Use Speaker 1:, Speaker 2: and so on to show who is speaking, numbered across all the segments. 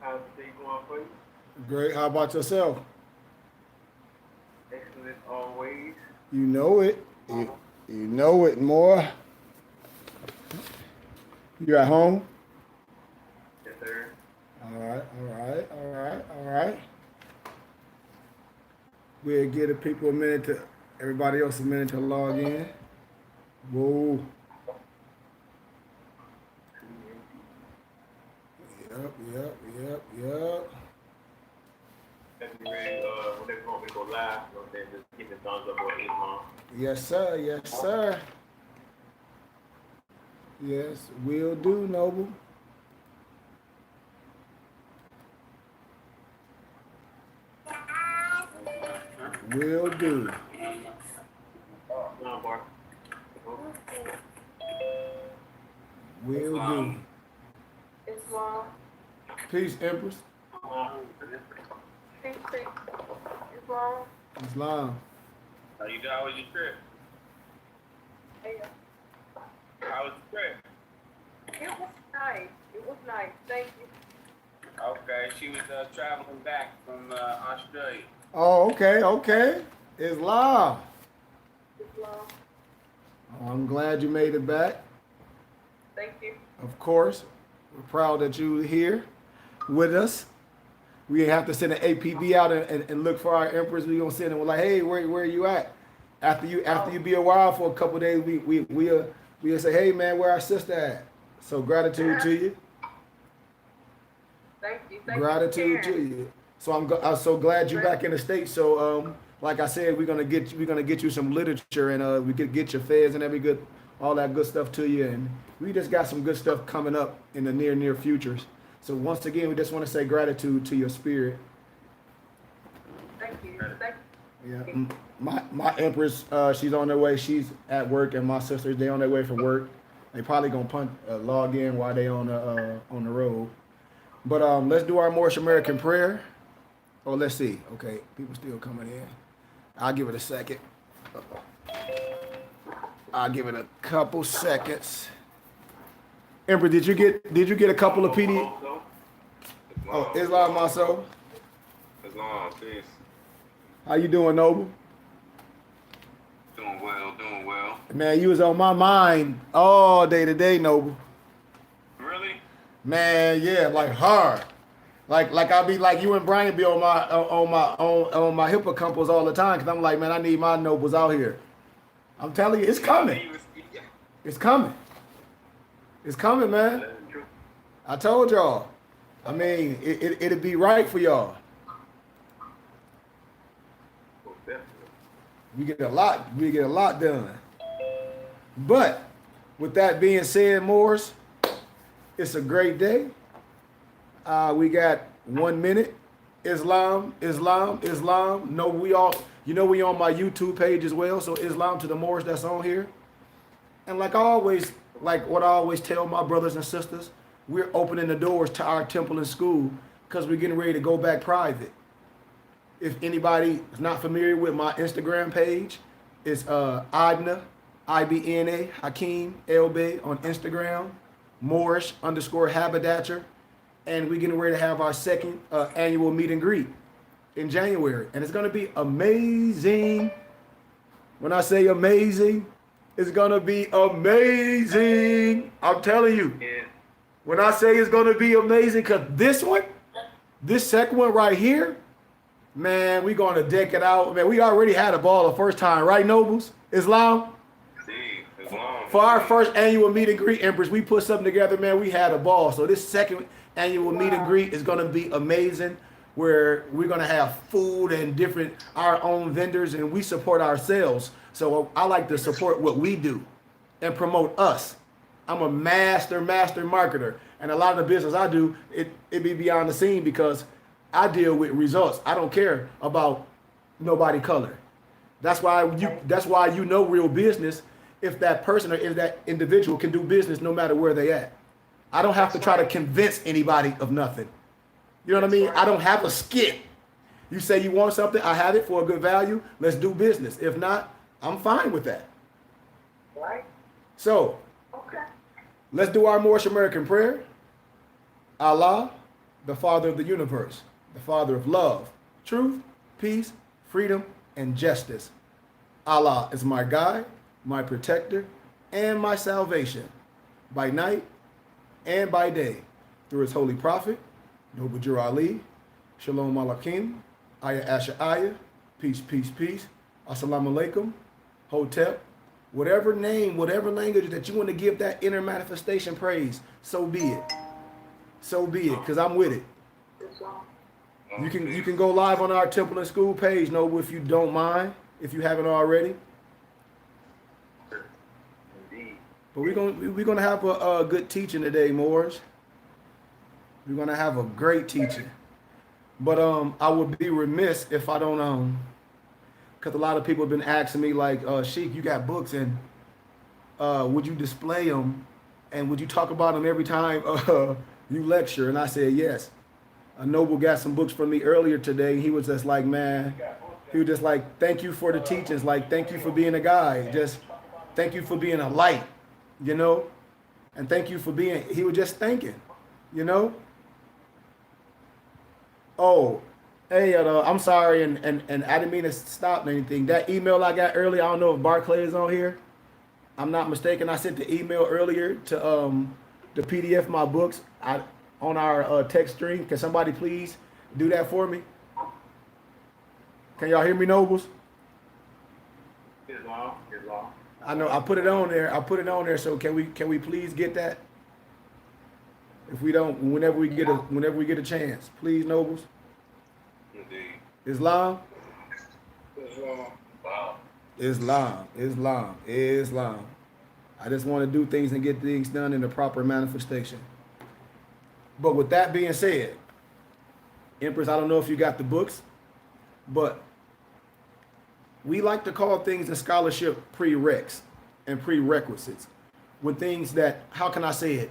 Speaker 1: How's the day going for you?
Speaker 2: Great. How about yourself?
Speaker 1: Excellent always.
Speaker 2: You know it. You know it more. You at home?
Speaker 1: Yes, sir.
Speaker 2: All right, all right, all right, all right. We'll give the people a minute to, everybody else a minute to log in. Whoa. Yep, yep, yep, yep.
Speaker 1: Let me ready, whenever you want me to go live, you know, then just give me a thumbs up or Islam.
Speaker 2: Yes, sir. Yes, sir. Yes, will do, Noble. Will do.
Speaker 1: Islam bar.
Speaker 2: Will do.
Speaker 3: Islam.
Speaker 2: Peace, Empress.
Speaker 3: Peace, peace. Islam.
Speaker 2: Islam.
Speaker 1: How you doing? How was your trip?
Speaker 3: Yeah.
Speaker 1: How was your trip?
Speaker 3: It was nice. It was nice. Thank you.
Speaker 1: Okay, she was traveling back from Australia.
Speaker 2: Oh, okay, okay. Islam.
Speaker 3: Islam.
Speaker 2: Oh, I'm glad you made it back.
Speaker 3: Thank you.
Speaker 2: Of course. We're proud that you're here with us. We have to send an APB out and look for our empress. We're gonna send them. We're like, hey, where you at? After you be a while for a couple of days, we'll say, hey man, where our sister at? So gratitude to you.
Speaker 3: Thank you. Thank
Speaker 2: Gratitude
Speaker 3: you.
Speaker 2: to you. So I'm so glad you're back in the States. So like I said, we're gonna get you some literature and we could get your feds and all that good stuff to you. And we just got some good stuff coming up in the near futures. So once again, we just want to say gratitude to your spirit.
Speaker 3: Thank you. Thank you.
Speaker 2: Yeah. My empress, she's on their way. She's at work, and my sisters, they on their way from work. They probably gonna log in while they on the road. But let's do our Moorish American prayer. Oh, let's see. Okay, people still coming in. I'll give it a second. I'll give it a couple seconds. Emperor, did you get a couple of PD? Oh, Islam also.
Speaker 1: Islam, peace.
Speaker 2: How you doing, Noble?
Speaker 1: Doing well, doing well.
Speaker 2: Man, you was on my mind all day today, Noble.
Speaker 1: Really?
Speaker 2: Man, yeah, like hard. Like I be like you and Brian be on my hippocampus all the time because I'm like, man, I need my nobles out here. I'm telling you, it's coming. It's coming. It's coming, man. I told y'all. I mean, it'd be right for y'all. We get a lot done. But with that being said, Morris, it's a great day. We got 1 minute. Islam. No, we on my YouTube page as well. So Islam to the Moors that's on here. And like what I always tell my brothers and sisters, we're opening the doors to our temple and school because we're getting ready to go back private. If anybody is not familiar with my Instagram page, it's Adna, IBNA, Hakeem, Elbe on Instagram, Moorish _ haberdasher. And we're getting ready to have our second annual meet and greet in January. And it's going to be amazing. When I say amazing, it's going to be amazing. I'm telling you.
Speaker 1: Yeah.
Speaker 2: When I say it's going to be amazing, because this second one right here, man, we're going to deck it out. Man, we already had a ball the first time, right, Nobles? Islam?
Speaker 1: Islam.
Speaker 2: For our first annual meet and greet, Empress, we put something together, man. We had a ball. So this second annual meet and greet is going to be amazing, where we're going to have food and our own vendors, and we support ourselves. So I like to support what we do and promote us. I'm a master marketer, and a lot of the business I do, it be beyond the scene because I deal with results. I don't care about nobody color. That's why you know real business if that person or if that individual can do business no matter where they at. I don't have to try to convince anybody of nothing. You know what I mean? I don't have a skit. You say you want something, I have it for a good value. Let's do business. If not, I'm fine with that.
Speaker 3: Right.
Speaker 2: So,
Speaker 3: Okay.
Speaker 2: let's do our Moorish American prayer. Allah, the Father of the universe, the Father of love, truth, peace, freedom, and justice. Allah is my guide, my protector, and my salvation, by night and by day, through his holy prophet, Noble Jur Ali, Shalom Alakim, Ayah Asha Ayah, peace, peace, peace, Assalamu alaikum, Hotep, whatever name, whatever language that you want to give that inner manifestation praise, so be it. So be it, because I'm with it. You can go live on our Temple and School page, Noble, if you don't mind, if you haven't already.
Speaker 1: Indeed.
Speaker 2: But we're gonna have a good teaching today, Moors. We're gonna have a great teaching. But I would be remiss if I don't because a lot of people have been asking me like, Sheik, you got books, and would you display them, and would you talk about them every time you lecture? And I said yes. A Noble got some books from me earlier today. He was just like, man, he was just like, thank you for the teachings, like thank you for being a guy, just thank you for being a light, you know, and thank you for being. He was just thinking, you know. Oh, hey, I'm sorry, and I didn't mean to stop anything. That email I got earlier, I don't know if Barclay is on here. I'm not mistaken. I sent the email earlier to the PDF my books on our text stream. Can somebody please do that for me? Can y'all hear me, Nobles?
Speaker 1: Islam.
Speaker 2: I know I put it on there. So can we please get that? If we don't, whenever we get a chance, please, Nobles.
Speaker 1: Indeed.
Speaker 2: Islam.
Speaker 1: Wow.
Speaker 2: Islam. I just want to do things and get things done in the proper manifestation. But with that being said, Empress, I don't know if you got the books, but we like to call things in scholarship prereqs and prerequisites. When things that, how can I say it?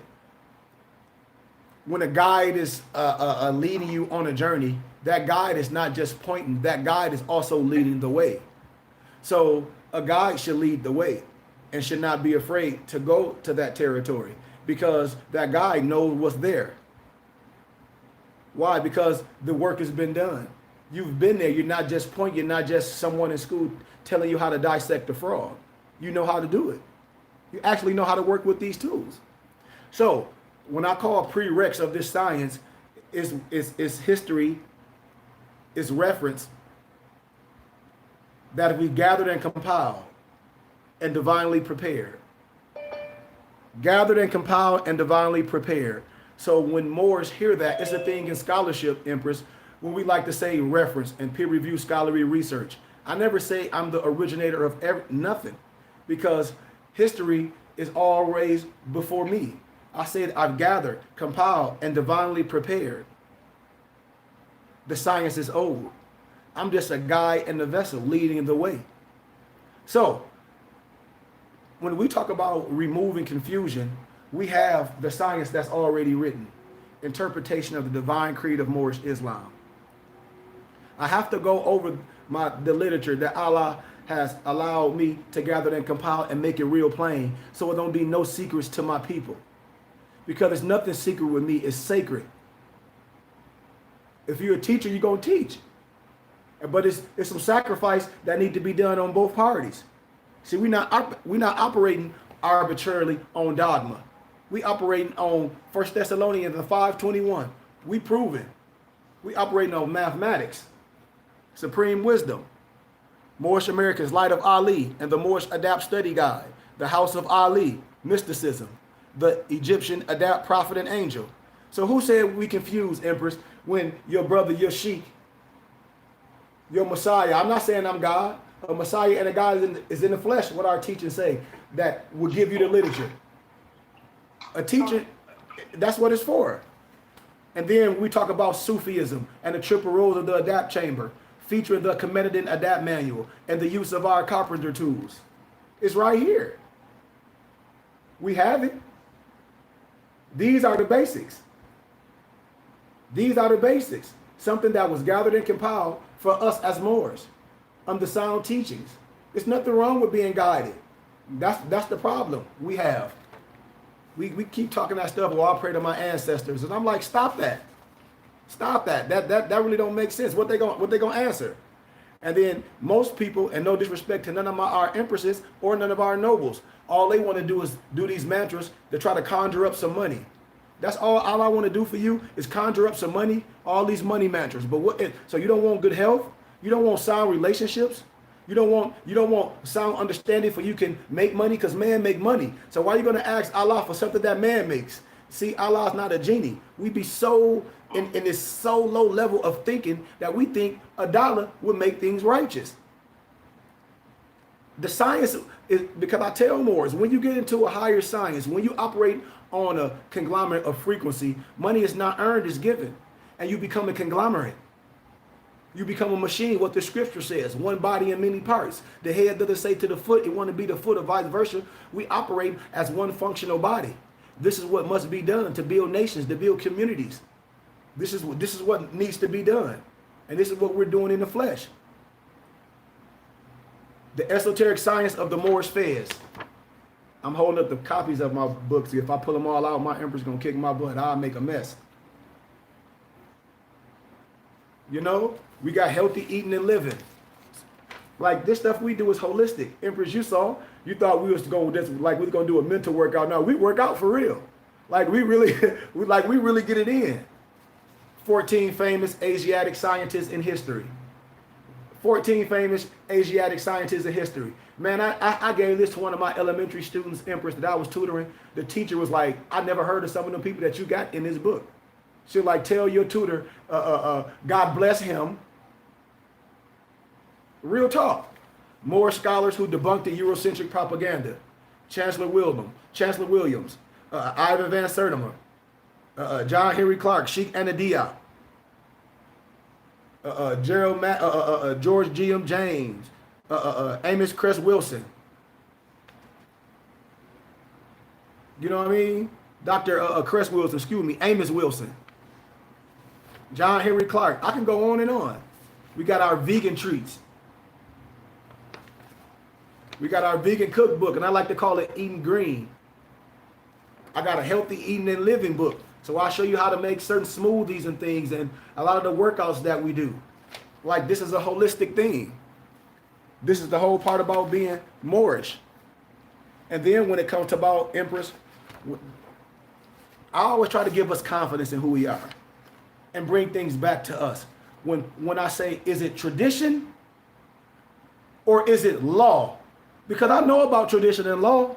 Speaker 2: When a guide is leading you on a journey, that guide is not just pointing, that guide is also leading the way. So a guide should lead the way and should not be afraid to go to that territory because that guide knows what's there. Why? Because the work has been done. You've been there. You're not just pointing, you're not just someone in school telling you how to dissect a frog. You know how to do it. You actually know how to work with these tools. So when I call prereqs of this science, is history, is reference that we gathered and compiled and divinely prepared. Gathered and compiled and divinely prepared. So when Moors hear that, it's a thing in scholarship, Empress, when we like to say reference and peer-reviewed scholarly research. I never say I'm the originator of nothing because history is always before me. I said I've gathered, compiled, and divinely prepared. The science is old. I'm just a guide in the vessel leading the way. So when we talk about removing confusion, we have the science that's already written. Interpretation of the divine creed of Moorish Islam. I have to go over the literature that Allah has allowed me to gather and compile and make it real plain so it don't be no secrets to my people. Because there's nothing secret with me, it's sacred. If you're a teacher, you're going to teach. But it's some sacrifice that need to be done on both parties. See, we're not operating arbitrarily on dogma. We operating on 1 Thessalonians 5:21. We proven. We operating on mathematics, supreme wisdom, Moorish America's Light of Ali, and the Moorish Adapt Study Guide, the House of Ali, mysticism, the Egyptian Adapt Prophet and Angel. So who said we confuse, Empress, when your brother, your Sheik, your Messiah, I'm not saying I'm God, a Messiah and a God is in the flesh, what our teachers say, that will give you the literature. A teacher, that's what it's for. And then we talk about Sufism and the triple roles of the Adapt Chamber, featuring the Commandant Adapt Manual and the use of our carpenter tools. It's right here. We have it. These are the basics. These are the basics. Something that was gathered and compiled for us as Moors under sound teachings. There's nothing wrong with being guided. That's the problem we have. We keep talking that stuff, well, I pray to my ancestors. And I'm like, stop that. Stop that. That really don't make sense. What they gonna answer? And then most people, and no disrespect to none of our empresses or none of our nobles, all they want to do is do these mantras to try to conjure up some money. That's all I want to do for you is conjure up some money, all these money mantras. But so you don't want good health? You don't want sound relationships? You don't want sound understanding for you can make money because man make money. So why are you going to ask Allah for something that man makes? See, Allah's not a genie. We be so in this so low level of thinking that we think a dollar would make things righteous. The science is, because I tell more, is when you get into a higher science, when you operate on a conglomerate of frequency, money is not earned, it's given. And you become a conglomerate. You become a machine, what the scripture says, one body and many parts. The head doesn't say to the foot, it want to be the foot or vice versa. We operate as one functional body. This is what must be done to build nations, to build communities. This is what needs to be done. And this is what we're doing in the flesh. The esoteric science of the Moorish Fez. I'm holding up the copies of my books. If I pull them all out, my emperor's going to kick my butt. I'll make a mess. You know, we got healthy eating and living. Like this stuff we do is holistic. Empress, you thought we was going to we was going to do a mental workout. No, we work out for real. Like we really get it in. 14 famous Asiatic scientists in history. 14 famous Asiatic scientists in history. Man, I gave this to one of my elementary students, Empress, that I was tutoring. The teacher was like, I never heard of some of the people that you got in this book. She'll like tell your tutor, God bless him. Real talk. More scholars who debunked the Eurocentric propaganda. Chancellor Williams, Ivan Van Sertima, John Henry Clark, Sheikh Anadia, George G.M. James, Amos Cress Wilson. You know what I mean? Dr. Cress Wilson, Amos Wilson. John Henry Clark. I can go on and on. We got our vegan treats. We got our vegan cookbook, and I like to call it Eating Green. I got a healthy eating and living book. So I'll show you how to make certain smoothies and things and a lot of the workouts that we do. Like this is a holistic thing. This is the whole part about being Moorish. And then when it comes to about Empress, I always try to give us confidence in who we are and bring things back to us. When I say, is it tradition or is it law? Because I know about tradition and law.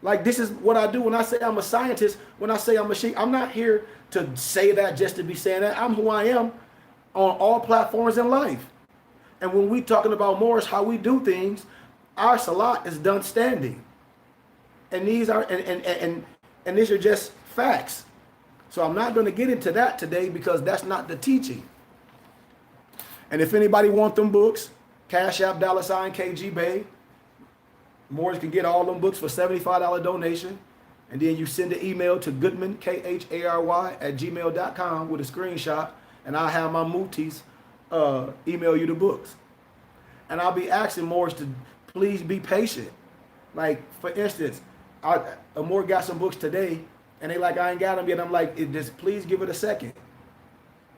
Speaker 2: Like this is what I do when I say I'm a scientist, when I say I'm a sheik. I'm not here to say that just to be saying that. I'm who I am on all platforms in life. And when we talking about Moorish, how we do things, our salat is done standing. And these are and these are just facts. So I'm not going to get into that today because that's not the teaching. And if anybody want them books, Cash App $KG Bay. Moors can get all them books for $75 donation. And then you send an email to Goodman, KHARY @gmail.com with a screenshot. And I'll have my Mutis email you the books. And I'll be asking Moors to please be patient. Like, for instance, Moore got some books today. And they like, I ain't got them yet. I'm like, just please give it a second.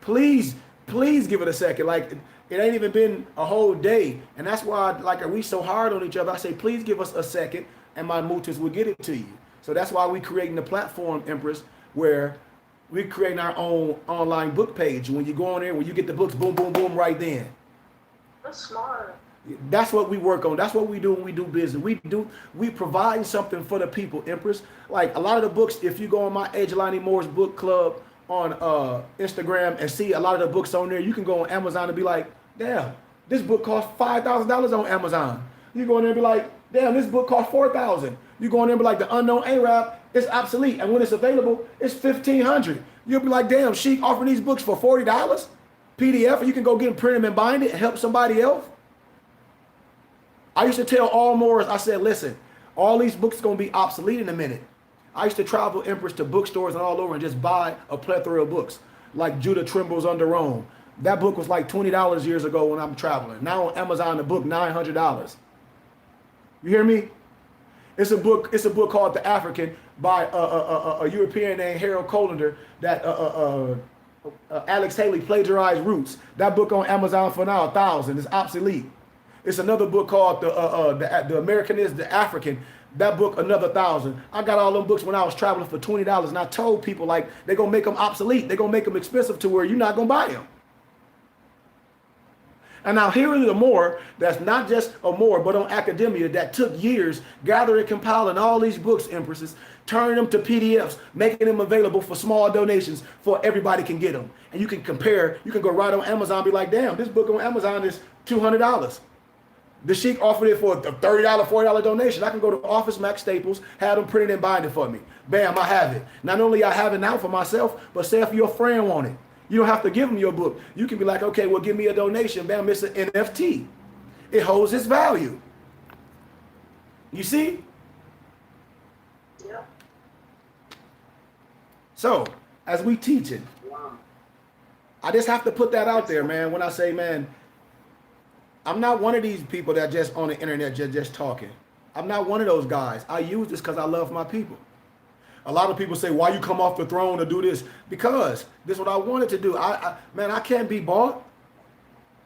Speaker 2: Please give it a second. Like, it ain't even been a whole day. And that's why, we so hard on each other. I say, please give us a second, and my mutas will get it to you. So that's why we creating the platform, Empress, where we creating our own online book page. When you go on there, when you get the books, boom, boom, boom, right then.
Speaker 3: That's smart.
Speaker 2: That's what we work on. That's what we do when we do business. We provide something for the people, Empress. Like a lot of the books, if you go on my Edgelani Moore's book club on Instagram and see a lot of the books on there, you can go on Amazon and be like, damn, this book costs $5,000 on Amazon. You go in there and be like, damn, this book costs $4,000. You go in there and be like, the Unknown Arab is obsolete, and when it's available, it's $1,500. You'll be like, damn, Sheik offering these books for $40 PDF, and you can go get them, print them, and bind it and help somebody else. I used to tell all Moors, I said, listen, all these books are going to be obsolete in a minute. I used to travel, Empress, to bookstores and all over and just buy a plethora of books, like Judah Trimble's Under Rome. That book was like $20 years ago when I'm traveling. Now on Amazon, the book, $900. You hear me? It's a book called The African by a European named Harold Colander that Alex Haley plagiarized Roots. That book on Amazon for now, 1,000. It's obsolete. It's another book called the American is the African. That book, another 1,000. I got all them books when I was traveling for $20, and I told people like they're gonna make them obsolete. They're gonna make them expensive to where you're not gonna buy them. And now here is a more that's not just a more, but on academia that took years gathering, compiling all these books, empresses, turning them to PDFs, making them available for small donations for everybody can get them. And you can compare, you can go right on Amazon and be like, damn, this book on Amazon is $200. The Sheik offered it for a $30, $40 donation. I can go to Office Max Staples, have them printed and bind it for me. Bam, I have it. Not only I have it now for myself, but say if your friend want it. You don't have to give them your book. You can be like, okay, well, give me a donation. Bam, it's an NFT. It holds its value. You see?
Speaker 3: Yeah.
Speaker 2: So, as we teach it, I just have to put that out there, man, when I say, man, I'm not one of these people that just on the internet just talking. I'm not one of those guys. I use this because I love my people. A lot of people say, why you come off the throne to do this? Because this is what I wanted to do. Man, I can't be bought.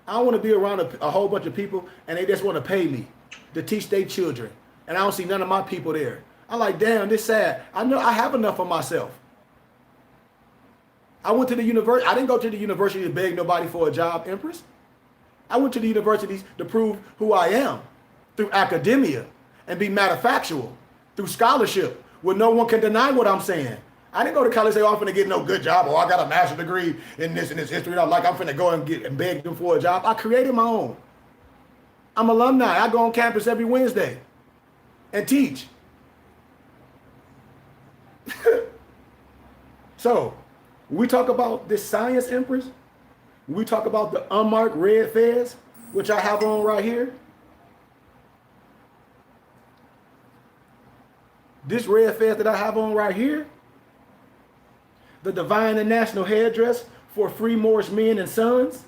Speaker 2: I want to be around a whole bunch of people and they just want to pay me to teach their children. And I don't see none of my people there. I'm like, damn, this sad. I know I have enough for myself. I went to the university. I didn't go to the university to beg nobody for a job, Empress. I went to the universities to prove who I am through academia and be manufactural, through scholarship, where no one can deny what I'm saying. I didn't go to college and say, oh, I'm finna get no good job, or I got a master's degree in this history. Like I'm finna go and beg them for a job. I created my own. I'm alumni. I go on campus every Wednesday and teach. So, when we talk about this science, Empress, when we talk about the unmarked red fez, which I have on right here, this red fez that I have on right here, the divine and national headdress for free Moorish men and sons,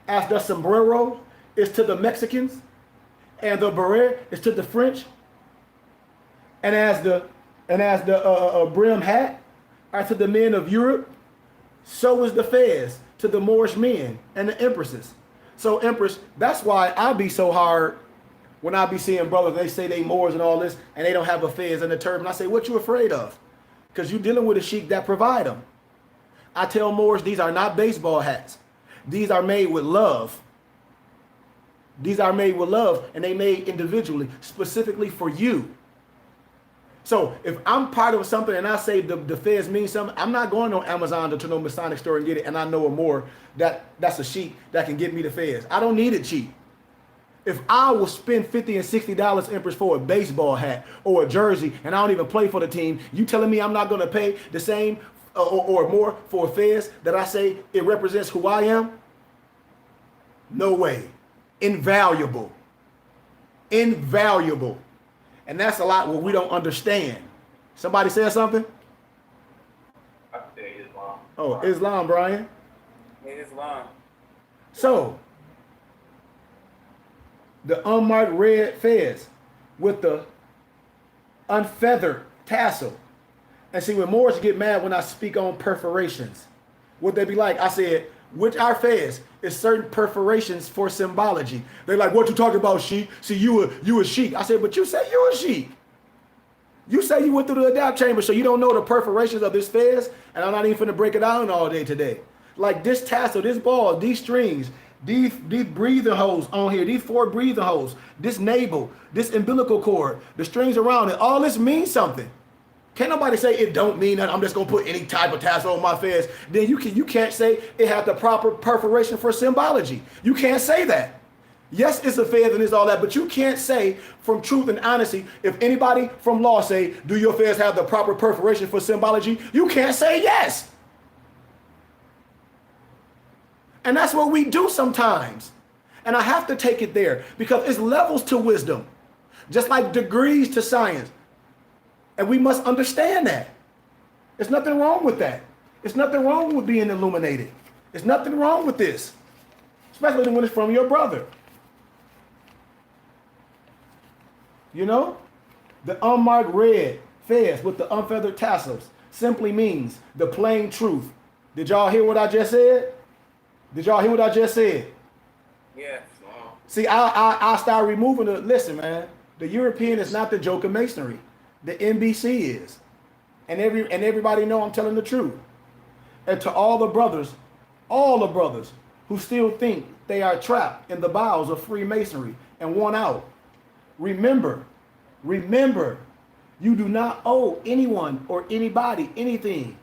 Speaker 2: as the sombrero is to the Mexicans, and the beret is to the French, and as the brim hat are to the men of Europe, so is the fez to the Moorish men and the empresses. So Empress, that's why I be so hard when I be seeing brothers, they say they Moors and all this, and they don't have a fez and a turban. I say, what you afraid of? Because you're dealing with a sheik that provide them. I tell Moors, these are not baseball hats. These are made with love. These are made with love, and they made individually, specifically for you. So if I'm part of something and I say the fez means something, I'm not going on Amazon to no Masonic store and get it, and I know a Moor that's a sheik that can get me the fez. I don't need it cheap. If I will spend $50 and $60, Empress, for a baseball hat or a jersey, and I don't even play for the team, you telling me I'm not going to pay the same or more for a fez that I say it represents who I am? No way. Invaluable. Invaluable. And that's a lot what we don't understand. Somebody said something?
Speaker 1: I say Islam.
Speaker 2: Oh, Islam, Brian.
Speaker 4: Islam.
Speaker 2: So, the unmarked red fez with the unfeathered tassel. And see, when Moors get mad when I speak on perforations, what they be like? I said, which our fez is certain perforations for symbology. They're like, what you talking about, sheik? See, you a sheik. I said, but you say you a sheik. You say you went through the adapt chamber, so you don't know the perforations of this fez, and I'm not even finna break it down all day today. Like this tassel, this ball, these strings, these breathing holes on here, these 4 breathing holes, this navel, this umbilical cord, the strings around it, all this means something. Can't nobody say it don't mean that I'm just gonna put any type of tassel on my fez. Then you can't say it had the proper perforation for symbology. You can't say that. Yes, it's a fez and it's all that, but you can't say from truth and honesty, if anybody from law say, do your fez have the proper perforation for symbology? You can't say yes. And that's what we do sometimes. And I have to take it there because it's levels to wisdom, just like degrees to science. And we must understand that. There's nothing wrong with that. There's nothing wrong with being illuminated. There's nothing wrong with this, especially when it's from your brother. You know? The unmarked red fez with the unfeathered tassels simply means the plain truth. Did y'all hear what I just said? Did y'all hear what I just said?
Speaker 4: Yes.
Speaker 2: See, I start removing the, listen, man, the European is not the joke of masonry. The NBC is. And everybody know I'm telling the truth. And to all the brothers who still think they are trapped in the bowels of Freemasonry and want out, remember, you do not owe anyone or anybody anything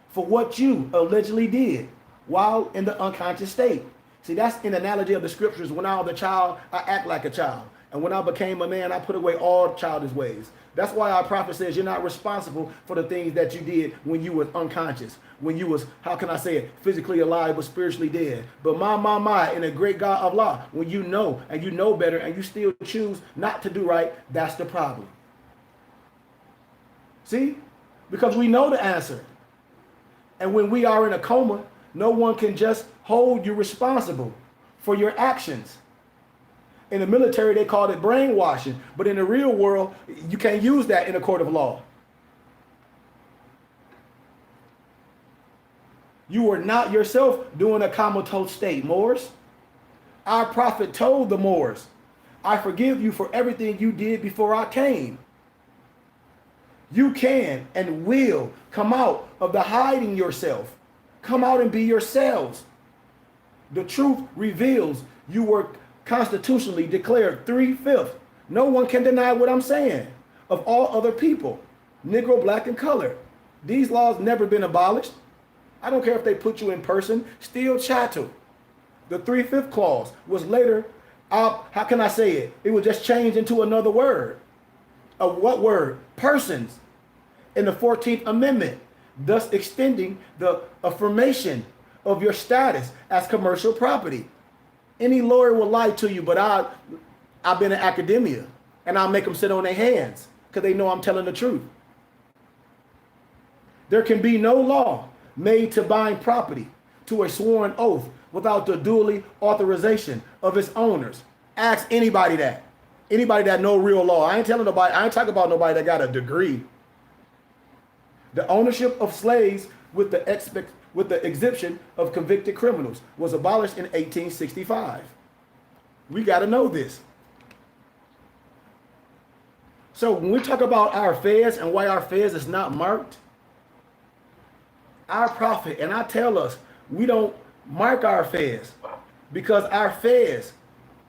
Speaker 2: for what you allegedly did while in the unconscious state. See, that's an analogy of the scriptures. When I was a child, I act like a child. And when I became a man, I put away all childish ways. That's why our prophet says you're not responsible for the things that you did when you was unconscious. When you was, how can I say it, physically alive but spiritually dead. But my, in a great God of law, when you know and you know better and you still choose not to do right, that's the problem. See? Because we know the answer. And when we are in a coma, no one can just hold you responsible for your actions. In the military, they call it brainwashing. But in the real world, you can't use that in a court of law. You were not yourself doing a comatose state, Moors. Our prophet told the Moors, I forgive you for everything you did before I came. You can and will come out of the hiding yourself. Come out and be yourselves. The truth reveals you were constitutionally declared 3/5. No one can deny what I'm saying. Of all other people, Negro, black, and colored. These laws never been abolished. I don't care if they put you in person, still chattel. The 3/5 clause was later, how can I say it? It was just changed into another word. Of what word? Persons. In the 14th Amendment, thus extending the affirmation of your status as commercial property. Any lawyer will lie to you, but I've been in academia, and I'll make them sit on their hands because they know I'm telling the truth. There can be no law made to bind property to a sworn oath without the duly authorization of its owners. Ask anybody that. Anybody that know real law. I ain't telling nobody, I ain't talking about nobody that got a degree. The ownership of slaves with the exemption of convicted criminals was abolished in 1865. We got to know this. So when we talk about our fez and why our fez is not marked, our prophet, and I tell us, we don't mark our fez because our fez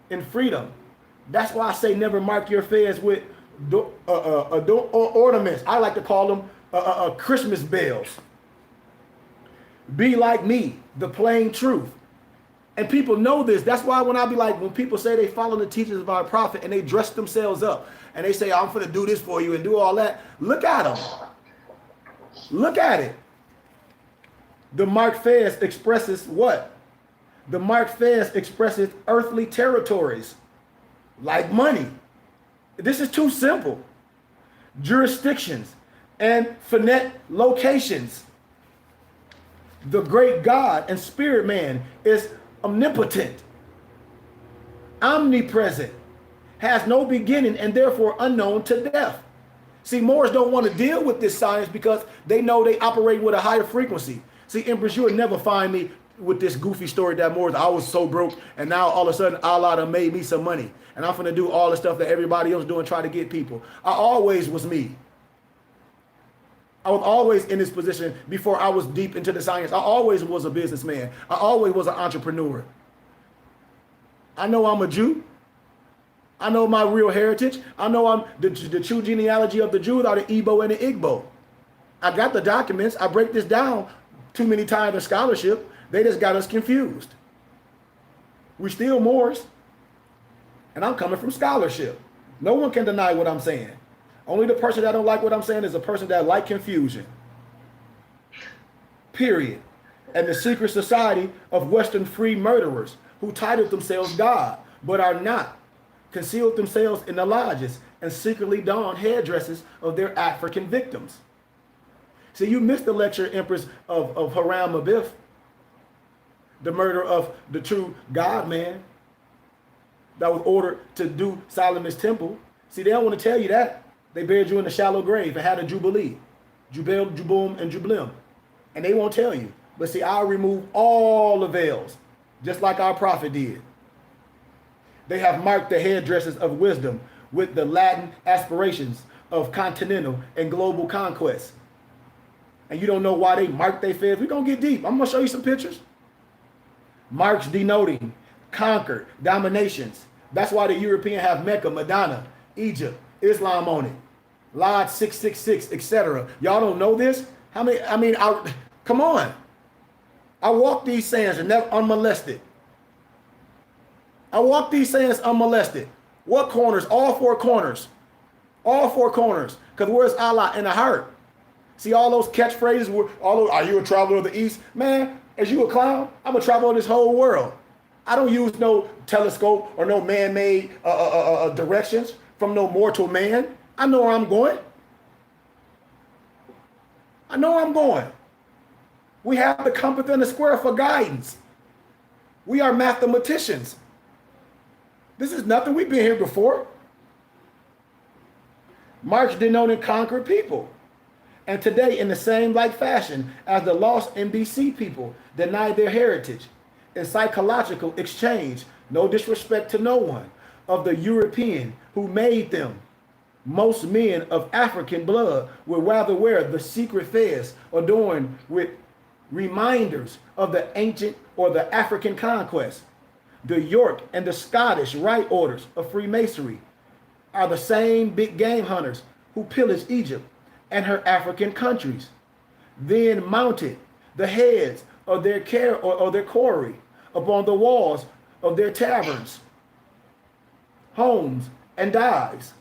Speaker 2: in freedom, that's why I say never mark your fez with ornaments. I like to call them Christmas bells. Be like me, the plain truth. And people know this. That's why when I be like, when people say they follow the teachings of our prophet and they dress themselves up and they say, I'm going to do this for you and do all that. Look at them. Look at it. The marked fez expresses what? The marked fez expresses earthly territories, like money. This is too simple. Jurisdictions and finite locations. The great God and spirit man is omnipotent, omnipresent, has no beginning, and therefore unknown to death. See, Moors don't want to deal with this science because they know they operate with a higher frequency. See, Empress, you would never find me with this goofy story that Moors, I was so broke, and now all of a sudden Allah done made me some money, and I'm going to do all the stuff that everybody else doing, try to get people. I always was me. I was always in this position before I was deep into the science. I always was a businessman. I always was an entrepreneur. I know I'm a Jew. I know my real heritage. I know I'm the true genealogy of the Jews are the Igbo and the Igbo. I got the documents. I break this down too many times in scholarship. They just got us confused. We still Moors. And I'm coming from scholarship. No one can deny what I'm saying. Only the person that don't like what I'm saying is a person that like confusion. Period. And the secret society of Western free murderers who titled themselves God, but are not, concealed themselves in the lodges and secretly donned headdresses of their African victims. See, you missed the lecture, Empress, of Haram Abif, the murder of the true God man that was ordered to do Solomon's temple. See, they don't want to tell you that. They buried you in a shallow grave and had a jubilee. Jubel, Jubum, and Jublim. And they won't tell you. But see, I'll remove all the veils, just like our prophet did. They have marked the hairdressers of wisdom with the Latin aspirations of continental and global conquest. And you don't know why they marked their feds. We're going to get deep. I'm going to show you some pictures. Marks denoting conquered dominations. That's why the European have Mecca, Medina, Egypt, Islam on it. Lodge 666, etc. Y'all don't know this? How many? Come on. I walk these sands and never unmolested. I walk these sands unmolested. What corners? All four corners. All four corners. Because where's Allah? In the heart. See all those catchphrases? Are you a traveler of the East? Man, is you a clown? I'm a traveler of this whole world. I don't use no telescope or no man-made directions from no mortal man. I know where I'm going. I know where I'm going. We have the compass and the square for guidance. We are mathematicians. This is nothing. We've been here before. March denoted conquered people. And today, in the same like fashion as the lost NBC people denied their heritage in psychological exchange, no disrespect to no one, of the European who made them. Most men of African blood would rather wear the secret fez adorned with reminders of the ancient or the African conquest. The York and the Scottish Rite Orders of Freemasonry are the same big game hunters who pillaged Egypt and her African countries, then mounted the heads of their their quarry upon the walls of their taverns, homes, and dives.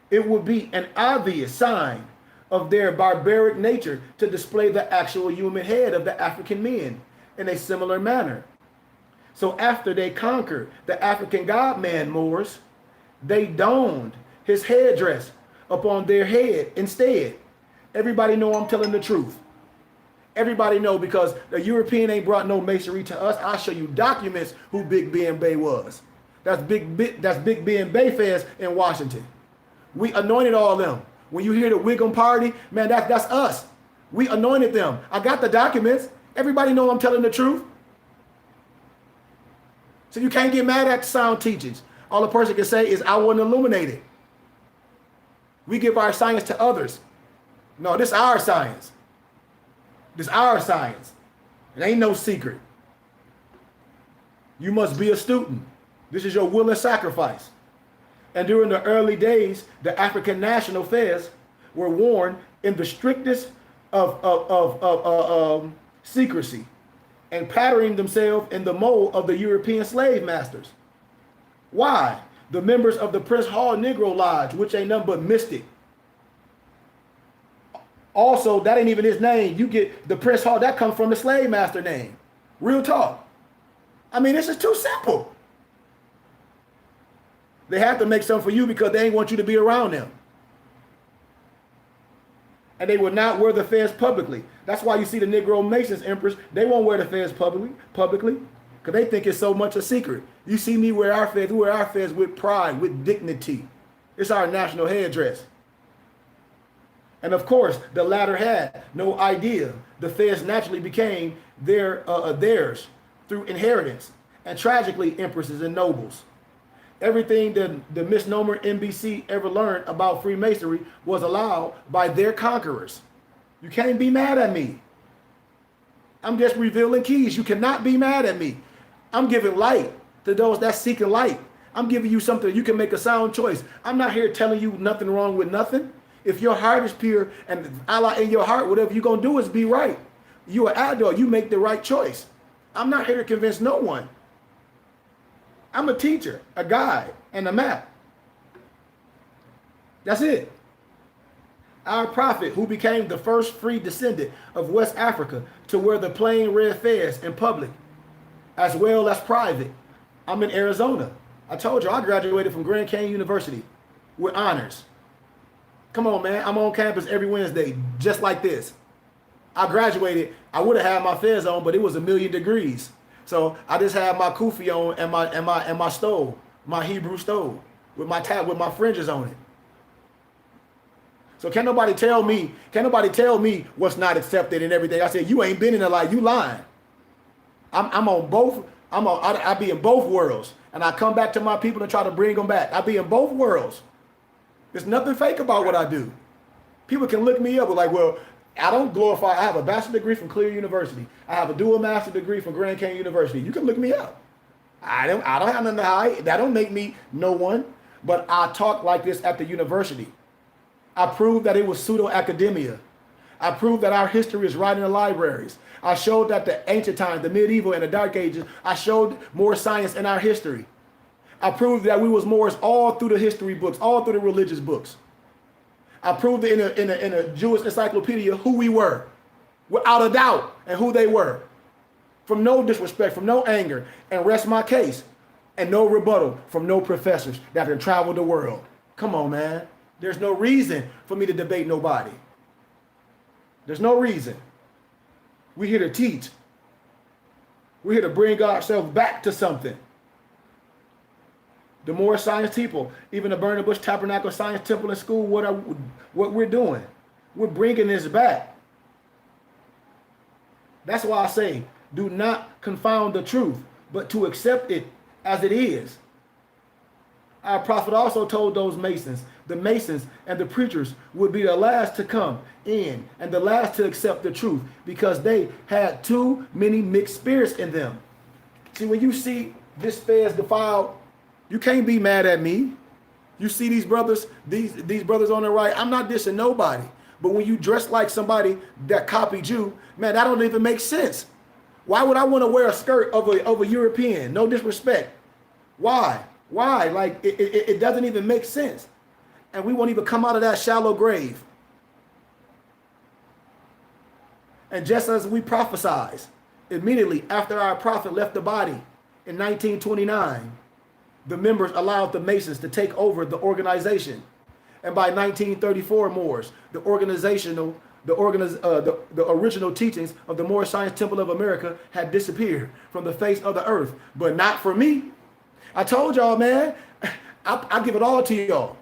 Speaker 2: It would be an obvious sign of their barbaric nature to display the actual human head of the African men in a similar manner. So after they conquered the African God-man Moors, they donned his headdress upon their head instead. Everybody know I'm telling the truth. Everybody know, because the European ain't brought no masonry to us. I'll show you documents who Big Ben Bay was. That's Big Ben Bay Fairs in Washington. We anointed all them. When you hear the Wiggum party, man, that's us. We anointed them. I got the documents. Everybody know I'm telling the truth. So you can't get mad at the sound teachings. All a person can say is, I wasn't illuminated. We give our science to others. No, this is our science. This is our science. It ain't no secret. You must be a student. This is your will and sacrifice. And during the early days, the African national fairs were worn in the strictest of secrecy and patterning themselves in the mold of the European slave masters. Why? The members of the Prince Hall Negro Lodge, which ain't nothing but mystic. Also, that ain't even his name. You get the Prince Hall, that comes from the slave master name. Real talk. I mean, this is too simple. They have to make something for you because they ain't want you to be around them. And they would not wear the fez publicly. That's why you see the Negro Masons, Empress, they won't wear the fez publicly, because they think it's so much a secret. You see me wear our fez, we wear our fez with pride, with dignity. It's our national headdress. And of course, the latter had no idea the fez naturally became theirs through inheritance. And tragically, empresses and nobles. Everything the misnomer NBC ever learned about Freemasonry was allowed by their conquerors. You can't be mad at me. I'm just revealing keys. You cannot be mad at me. I'm giving light to those that seek light. I'm giving you something you can make a sound choice. I'm not here telling you nothing wrong with nothing. If your heart is pure and Allah in your heart, whatever you're going to do is be right. You're an adult. You make the right choice. I'm not here to convince no one. I'm a teacher, a guide, and a map. That's it. Our prophet, who became the first free descendant of West Africa to wear the plain red fez in public, as well as private. I'm in Arizona. I told you I graduated from Grand Canyon University with honors. Come on, man. I'm on campus every Wednesday, just like this. I graduated. I would have had my fez on, but it was 1,000,000 degrees. So I just had my kufi on and my stove, my Hebrew stove, with my fringes on it. So can't nobody tell me what's not accepted and everything. I said, you ain't been in the light, you lying. I'm on both, I be in both worlds. And I come back to my people and try to bring them back. I be in both worlds. There's nothing fake about what I do. People can look me up with like, well, I don't glorify. I have a bachelor's degree from Clear University. I have a dual master's degree from Grand Canyon University. You can look me up. I don't have nothing to hide. That don't make me no one. But I talk like this at the university. I proved that it was pseudo-academia. I proved that our history is right in the libraries. I showed that the ancient times, the medieval and the dark ages, I showed more science in our history. I proved that we was Moors all through the history books, all through the religious books. I proved in a Jewish encyclopedia who we were, without a doubt, and who they were. From no disrespect, from no anger, and rest my case. And no rebuttal from no professors that can travel the world. Come on, man. There's no reason for me to debate nobody. There's no reason. We're here to teach. We're here to bring ourselves back to something. The more science people, even the Burning Bush Tabernacle Science Temple and School, what we're doing, we're bringing this back. That's why I say, do not confound the truth, but to accept it as it is. Our prophet also told those Masons, the Masons and the preachers would be the last to come in and the last to accept the truth because they had too many mixed spirits in them. See, when you see this fair's defiled, you can't be mad at me. You see these brothers, these brothers on the right, I'm not dissing nobody. But when you dress like somebody that copied you, man, that don't even make sense. Why would I want to wear a skirt of a European? No disrespect. Why? Why? Like, it doesn't even make sense. And we won't even come out of that shallow grave. And just as we prophesied, immediately after our prophet left the body in 1929, the members allowed the Masons to take over the organization. And by 1934, Moors, the original teachings of the Moorish Science Temple of America had disappeared from the face of the earth. But not for me. I told y'all, man, I give it all to y'all.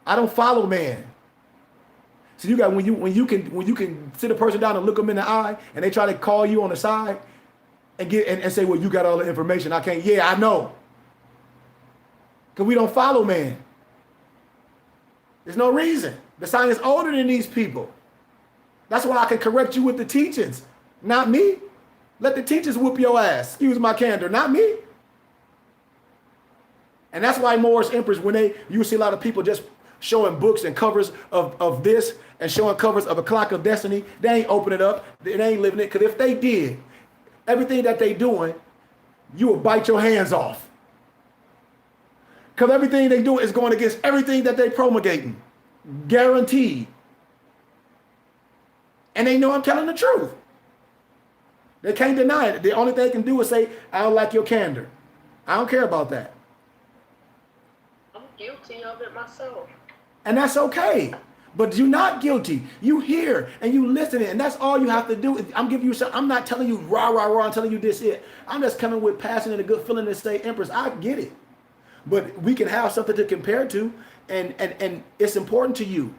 Speaker 2: I don't follow man. So you got when you can sit a person down and look them in the eye and they try to call you on the side and say, well, you got all the information. I can't. Yeah, I know. Because we don't follow man. There's no reason. The science is older than these people. That's why I can correct you with the teachings, not me. Let the teachers whoop your ass. Excuse my candor, not me. And that's why Moorish emperors, you see a lot of people just showing books and covers of this and showing covers of a Clock of Destiny. They ain't open it up. They ain't living it. Because if they did, everything that they doing, you will bite your hands off. Because everything they do is going against everything that they promulgating. Guaranteed. And they know I'm telling the truth. They can't deny it. The only thing they can do is say, I don't like your candor. I don't care about that.
Speaker 3: I'm guilty of it myself.
Speaker 2: And that's okay. But you're not guilty. You hear and you listen, and that's all you have to do. I'm giving you something. I'm not telling you rah, rah, rah. I'm telling you this, it. I'm just coming with passion and a good feeling to say, Empress, I get it. But we can have something to compare to, and it's important to you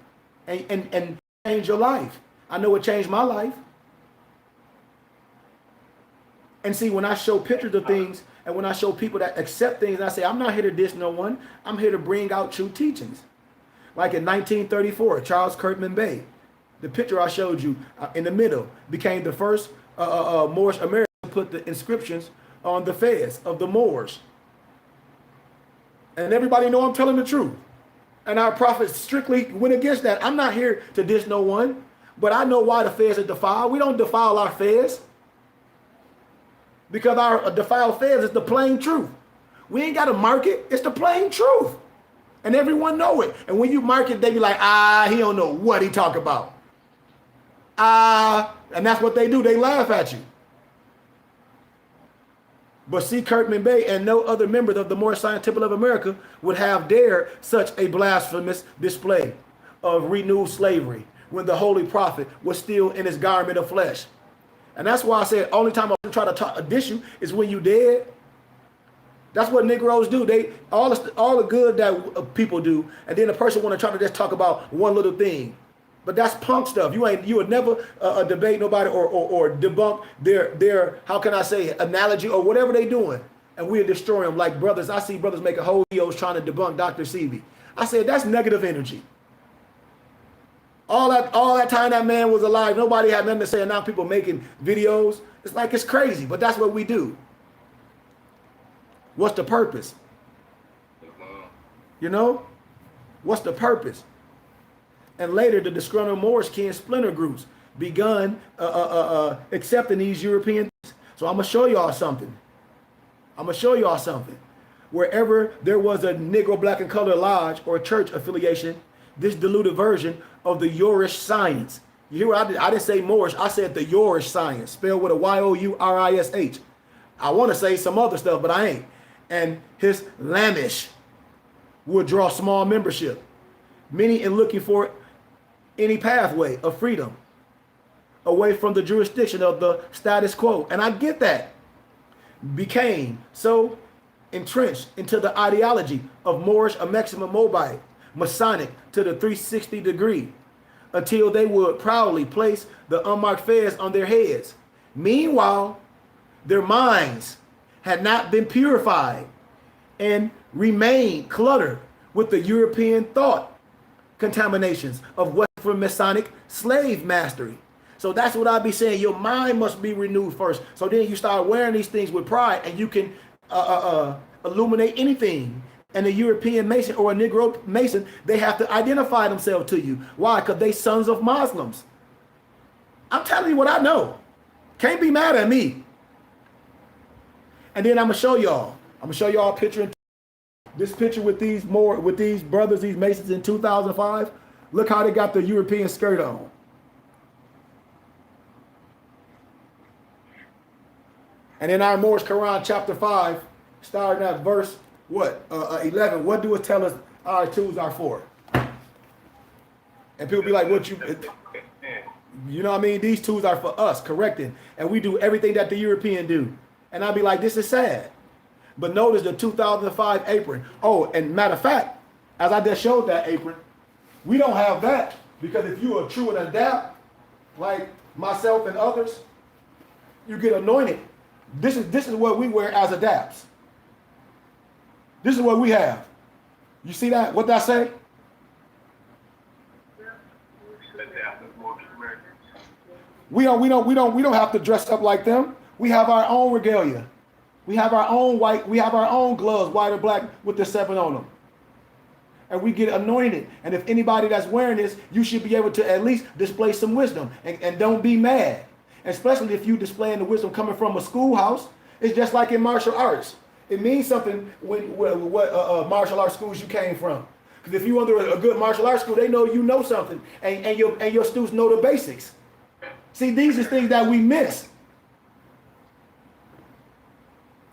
Speaker 2: and change your life. I know it changed my life. And see, when I show pictures of things and when I show people that accept things, and I say, I'm not here to diss no one. I'm here to bring out true teachings. Like in 1934, Charles Kirkman Bay, the picture I showed you in the middle became the first Moorish American to put the inscriptions on the fez of the Moors. And everybody know I'm telling the truth. And our prophet strictly went against that. I'm not here to diss no one, but I know why the fez is defiled. We don't defile our fez. Because our defiled fez is the plain truth. We ain't got to mark it. It's the plain truth. And everyone know it. And when you mark it, they be like, he don't know what he talk about. And that's what they do. They laugh at you. But see, Kirkman Bay and no other members of the Moorish Science Temple of America would have dared such a blasphemous display of renewed slavery when the Holy Prophet was still in his garment of flesh. And that's why I said only time I try to diss you is when you dead. That's what Negroes do. They all the good that people do, and then a person want to try to just talk about one little thing. But that's punk stuff. You would never debate nobody or debunk their how can I say analogy or whatever they doing, and we'll destroy them like brothers. I see brothers making whole videos trying to debunk Dr. Sebi. I said that's negative energy. All that time that man was alive, nobody had nothing to say, and now people making videos. It's like it's crazy, but that's what we do. What's the purpose? You know, what's the purpose? And later, the disgruntled Moorish splinter groups begun accepting these European things. So I'm gonna show y'all something. Wherever there was a Negro, Black, and Colored lodge or church affiliation, this diluted version of the Yourish science. You hear what I did? I didn't say Moorish. I said the Yourish science, spelled with a Y-O-U-R-I-S-H. I want to say some other stuff, but I ain't. And his Lamish would draw small membership, many in looking for any pathway of freedom away from the jurisdiction of the status quo. And I get that. Became so entrenched into the ideology of Moorish or Maximum Mobile, Masonic to the 360 degree, until they would proudly place the unmarked fez on their heads. Meanwhile, their minds had not been purified and remained cluttered with the European thought contaminations of Western Masonic slave mastery. So that's what I'd be saying. Your mind must be renewed first. So then you start wearing these things with pride, and you can illuminate anything. And a European Mason or a Negro Mason, they have to identify themselves to you. Why? Because they sons of Muslims. I'm telling you what I know. Can't be mad at me. And then I'm gonna show y'all. A picture. This picture with these brothers, these Masons in 2005. Look how they got the European skirt on. And in our Moorish Quran, chapter 5, starting at verse 11. What do it tell us our tools are for? And people be like, "What you know what I mean? These tools are for us, correcting, and we do everything that the European do." And I'd be like, "This is sad." But notice the 2005 apron. Oh, and matter of fact, as I just showed that apron, we don't have that because if you are true and adapt, like myself and others, you get anointed. This is what we wear as adapts. This is what we have. You see that? What that say? We don't have to dress up like them. We have our own regalia. We have our own white. We have our own gloves, white or black, with the 7 on them. And we get anointed. And if anybody that's wearing this, you should be able to at least display some wisdom and don't be mad. Especially if you displaying the wisdom coming from a schoolhouse. It's just like in martial arts. It means something what martial arts schools you came from. Because if you under a good martial arts school, they know you know something, and your students know the basics. See, these are things that we miss.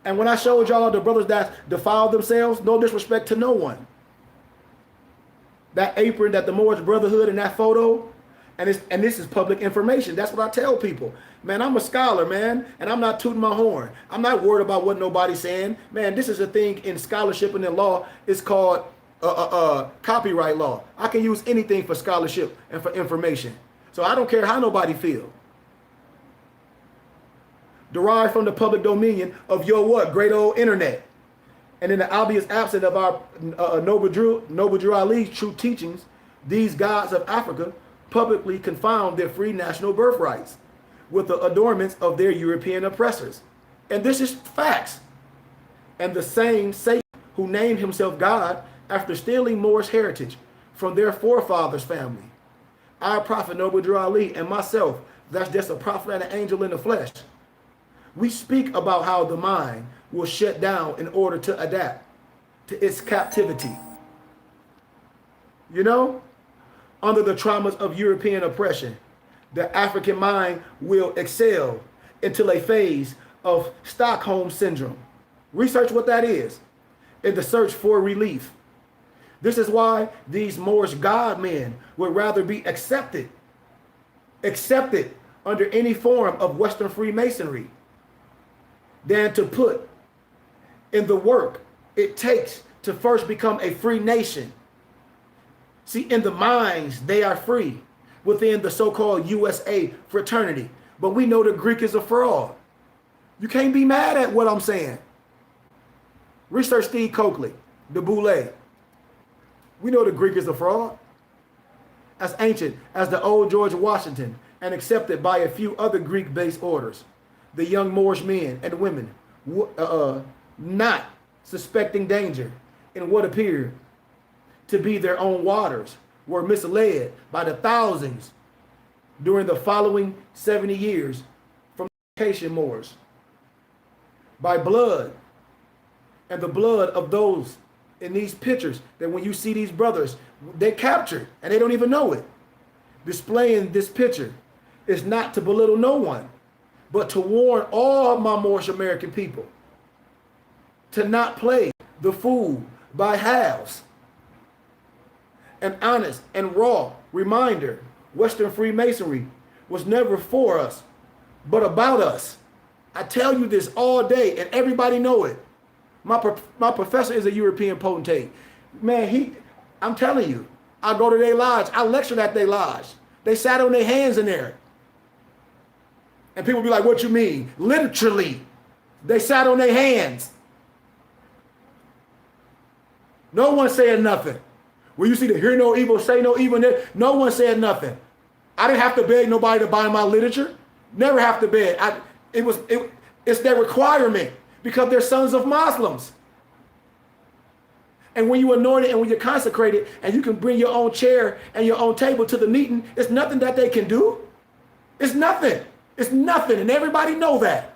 Speaker 2: And when I showed y'all the brothers that defiled themselves, no disrespect to no one. That apron, that the Moorish Brotherhood in that photo, and this is public information. That's what I tell people. Man, I'm a scholar, man, and I'm not tooting my horn. I'm not worried about what nobody's saying. Man, this is a thing in scholarship and in law. It's called copyright law. I can use anything for scholarship and for information. So I don't care how nobody feels. Derived from the public dominion of your what? Great old internet. And in the obvious absence of our Noble Drew Ali's true teachings, these gods of Africa publicly confound their free national birthrights with the adornments of their European oppressors. And this is facts. And the same Satan who named himself God after stealing Moorish heritage from their forefathers' family. Our prophet Noble Drew Ali and myself, that's just a prophet and an angel in the flesh. We speak about how the mind will shut down in order to adapt to its captivity. You know, under the traumas of European oppression, the African mind will excel until a phase of Stockholm syndrome. Research what that is in the search for relief. This is why these Moorish God men would rather be accepted under any form of Western Freemasonry than to put in the work it takes to first become a free nation. See, in the minds, they are free. within the so-called USA fraternity. But we know the Greek is a fraud. You can't be mad at what I'm saying. Research Steve Coakley, the Boule. We know the Greek is a fraud. As ancient as the old George Washington and accepted by a few other Greek-based orders. The young Moorish men and women, not suspecting danger in what appeared to be their own waters, were misled by the thousands during the following 70 years from Caucasian Moors. By blood and the blood of those in these pictures that when you see these brothers, they captured and they don't even know it. Displaying this picture is not to belittle no one, but to warn all my Moorish American people to not play the fool by halves. An honest and raw reminder, Western Freemasonry was never for us, but about us. I tell you this all day and everybody know it. My professor is a European potentate. Man, I'm telling you, I go to their lodge. I lectured at their lodge. They sat on their hands in there. And people be like, what you mean? Literally, they sat on their hands. No one saying nothing. When you see the hear no evil, say no evil, no one said nothing. I didn't have to beg nobody to buy my literature. Never have to beg. It's their requirement because they're sons of Muslims. And when you're anointed and when you're consecrated and you can bring your own chair and your own table to the meeting, it's nothing that they can do. It's nothing. It's nothing. And everybody know that.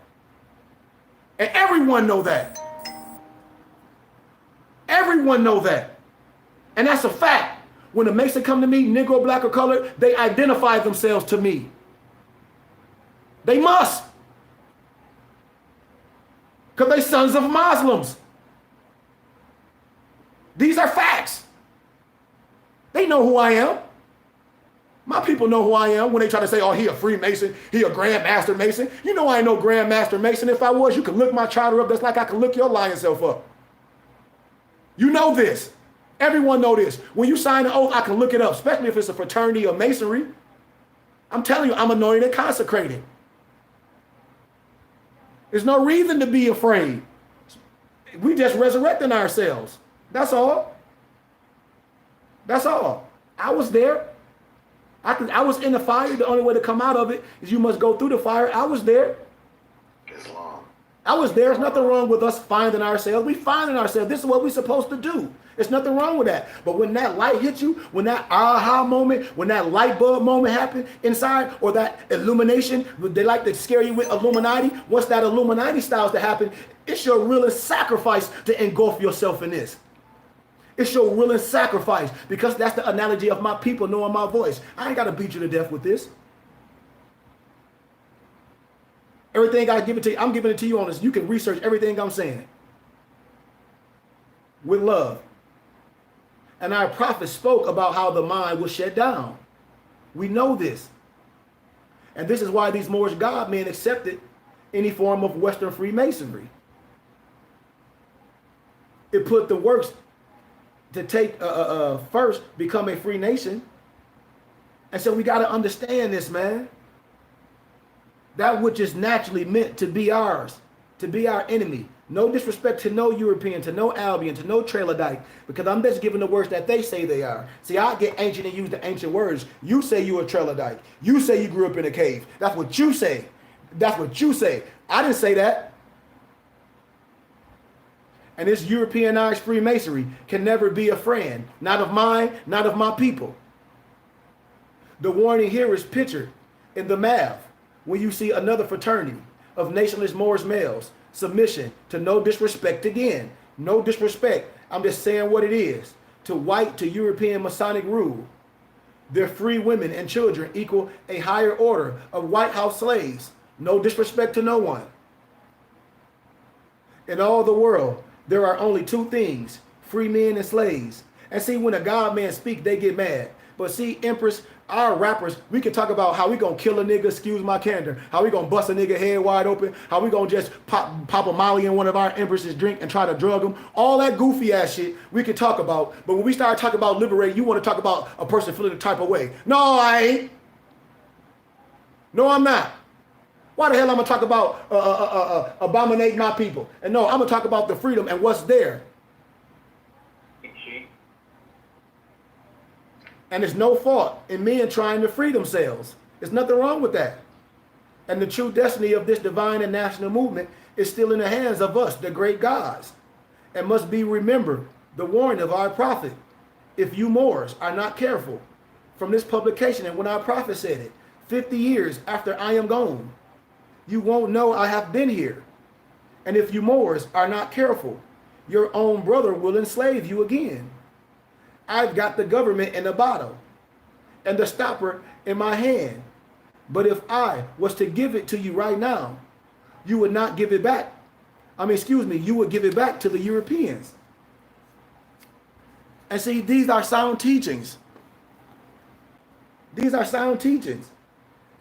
Speaker 2: And everyone know that. Everyone know that. And that's a fact. When a Mason come to me, Negro, black, or colored, they identify themselves to me. They must. Because they sons of Muslims. These are facts. They know who I am. My people know who I am when they try to say, oh, he a Freemason, he a Grand Master Mason. You know I ain't no Grand Master Mason. If I was, you could look my charter up. That's like I could look your lying self up. You know this. Everyone know this. When you sign an oath, I can look it up, especially if it's a fraternity or masonry. I'm telling you, I'm anointed and consecrated. There's no reason to be afraid. We just resurrecting ourselves. That's all. That's all. I was there. I was in the fire. The only way to come out of it is you must go through the fire. I was there.
Speaker 4: Islam.
Speaker 2: I was there. There's nothing wrong with us finding ourselves. We finding ourselves. This is what we're supposed to do. There's nothing wrong with that. But when that light hits you, when that aha moment, when that light bulb moment happens inside, or that illumination, they like to scare you with Illuminati. Once that Illuminati styles to happen, it's your realest sacrifice to engulf yourself in this. It's your realest sacrifice, because that's the analogy of my people knowing my voice. I ain't got to beat you to death with this. Everything I give it to you, I'm giving it to you on this. You can research everything I'm saying with love. And our prophets spoke about how the mind was shut down. We know this. And this is why these Moorish God men accepted any form of Western Freemasonry. It put the works to take first become a free nation. And so we got to understand this, man. That which is naturally meant to be ours, to be our enemy. No disrespect to no European, to no Albion, to no Tralodite, because I'm just giving the words that they say they are. See, I get ancient and use the ancient words. You say you a Tralodite. You say you grew up in a cave. That's what you say. That's what you say. I didn't say that. And this Europeanized Freemasonry can never be a friend, not of mine, not of my people. The warning here is pictured in the math when you see another fraternity of nationless Moorish males. Submission to no disrespect again. No disrespect. I'm just saying what it is. To white, to European Masonic rule. Their free women and children equal a higher order of White House slaves. No disrespect to no one. In all the world, there are only two things, free men and slaves. And see, when a God man speak, they get mad. But see, Empress, our rappers, we can talk about how we gonna kill a nigga, excuse my candor, how we gonna bust a nigga head wide open, how we gonna just pop a molly in one of our Empress's drink and try to drug them. All that goofy ass shit we can talk about. But when we start talking about liberating, you want to talk about a person feeling the type of way. No, I ain't. No, I'm not. Why the hell I'm gonna talk about abominate my people? And no, I'm gonna talk about the freedom and what's there. And there's no fault in men trying to free themselves. There's nothing wrong with that. And the true destiny of this divine and national movement is still in the hands of us, the great gods, and must be remembered the warning of our prophet. If you Moors are not careful, from this publication, and when our prophet said it, 50 years after I am gone, you won't know I have been here. And if you Moors are not careful, your own brother will enslave you again. I've got the government in a bottle and the stopper in my hand. But if I was to give it to you right now, you would not give it back. You would give it back to the Europeans. And see, these are sound teachings. These are sound teachings.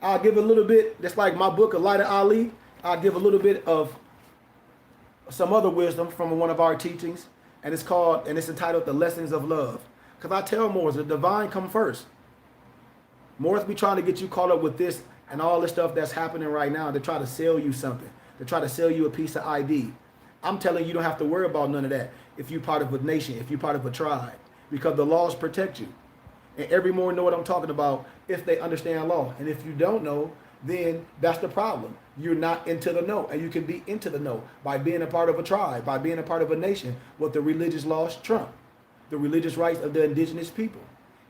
Speaker 2: I'll give a little bit, just like my book, Elijah Ali, I'll give a little bit of some other wisdom from one of our teachings, and it's entitled The Lessons of Love. Because I tell Moors, the divine come first. Moors be trying to get you caught up with this and all this stuff that's happening right now to try to sell you something, to try to sell you a piece of ID. I'm telling you, you don't have to worry about none of that if you're part of a nation, if you're part of a tribe, because the laws protect you. And every Moor know what I'm talking about if they understand law. And if you don't know, then that's the problem. You're not into the know. And you can be into the know by being a part of a tribe, by being a part of a nation, what the religious laws trump. The religious rights of the indigenous people.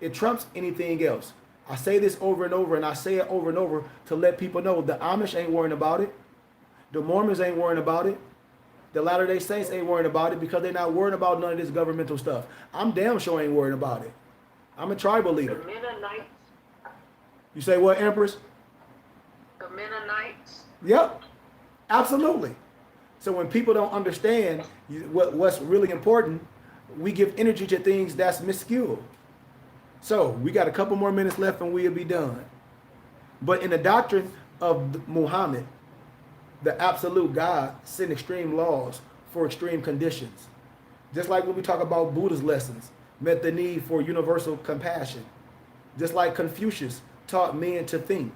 Speaker 2: It trumps anything else. I say this over and over, and I say it over and over to let people know the Amish ain't worrying about it. The Mormons ain't worrying about it. The Latter-day Saints ain't worrying about it because they're not worrying about none of this governmental stuff. I'm damn sure ain't worrying about it. I'm a tribal leader.
Speaker 3: The Mennonites.
Speaker 2: You say what, Empress?
Speaker 3: The Mennonites.
Speaker 2: Yep, absolutely. So when people don't understand what's really important, we give energy to things that's minuscule. So we got a couple more minutes left and we'll be done. But in the doctrine of Muhammad, the absolute God sent extreme laws for extreme conditions. Just like when we talk about Buddha's lessons, met the need for universal compassion. Just like Confucius taught men to think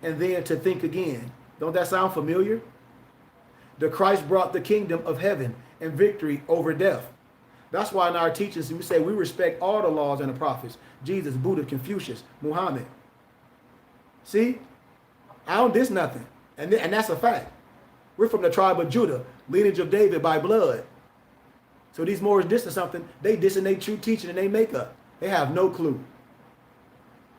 Speaker 2: and then to think again. Don't that sound familiar? The Christ brought the kingdom of heaven and victory over death. That's why in our teachings we say we respect all the laws and the prophets. Jesus, Buddha, Confucius, Muhammad. See? I don't diss nothing. And that's a fact. We're from the tribe of Judah, lineage of David by blood. So these Moors dissing something, they dissing their true teaching and they make up. They have no clue.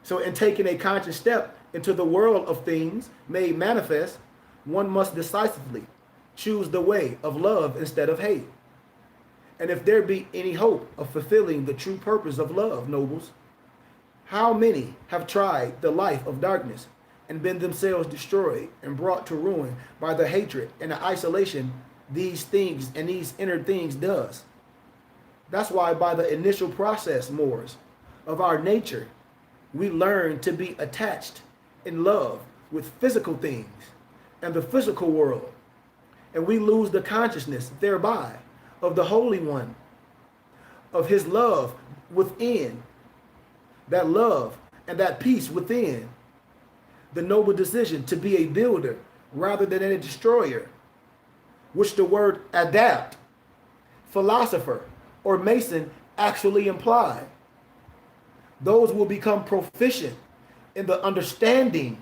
Speaker 2: So in taking a conscious step into the world of things made manifest, one must decisively choose the way of love instead of hate. And if there be any hope of fulfilling the true purpose of love, nobles, how many have tried the life of darkness and been themselves destroyed and brought to ruin by the hatred and the isolation these things and these inner things does. That's why by the initial process, Moors, of our nature, we learn to be attached in love with physical things and the physical world. And we lose the consciousness thereby of the Holy One, of his love within, that love and that peace within, the noble decision to be a builder rather than a destroyer, which the word adapt, philosopher, or mason actually imply. Those will become proficient in the understanding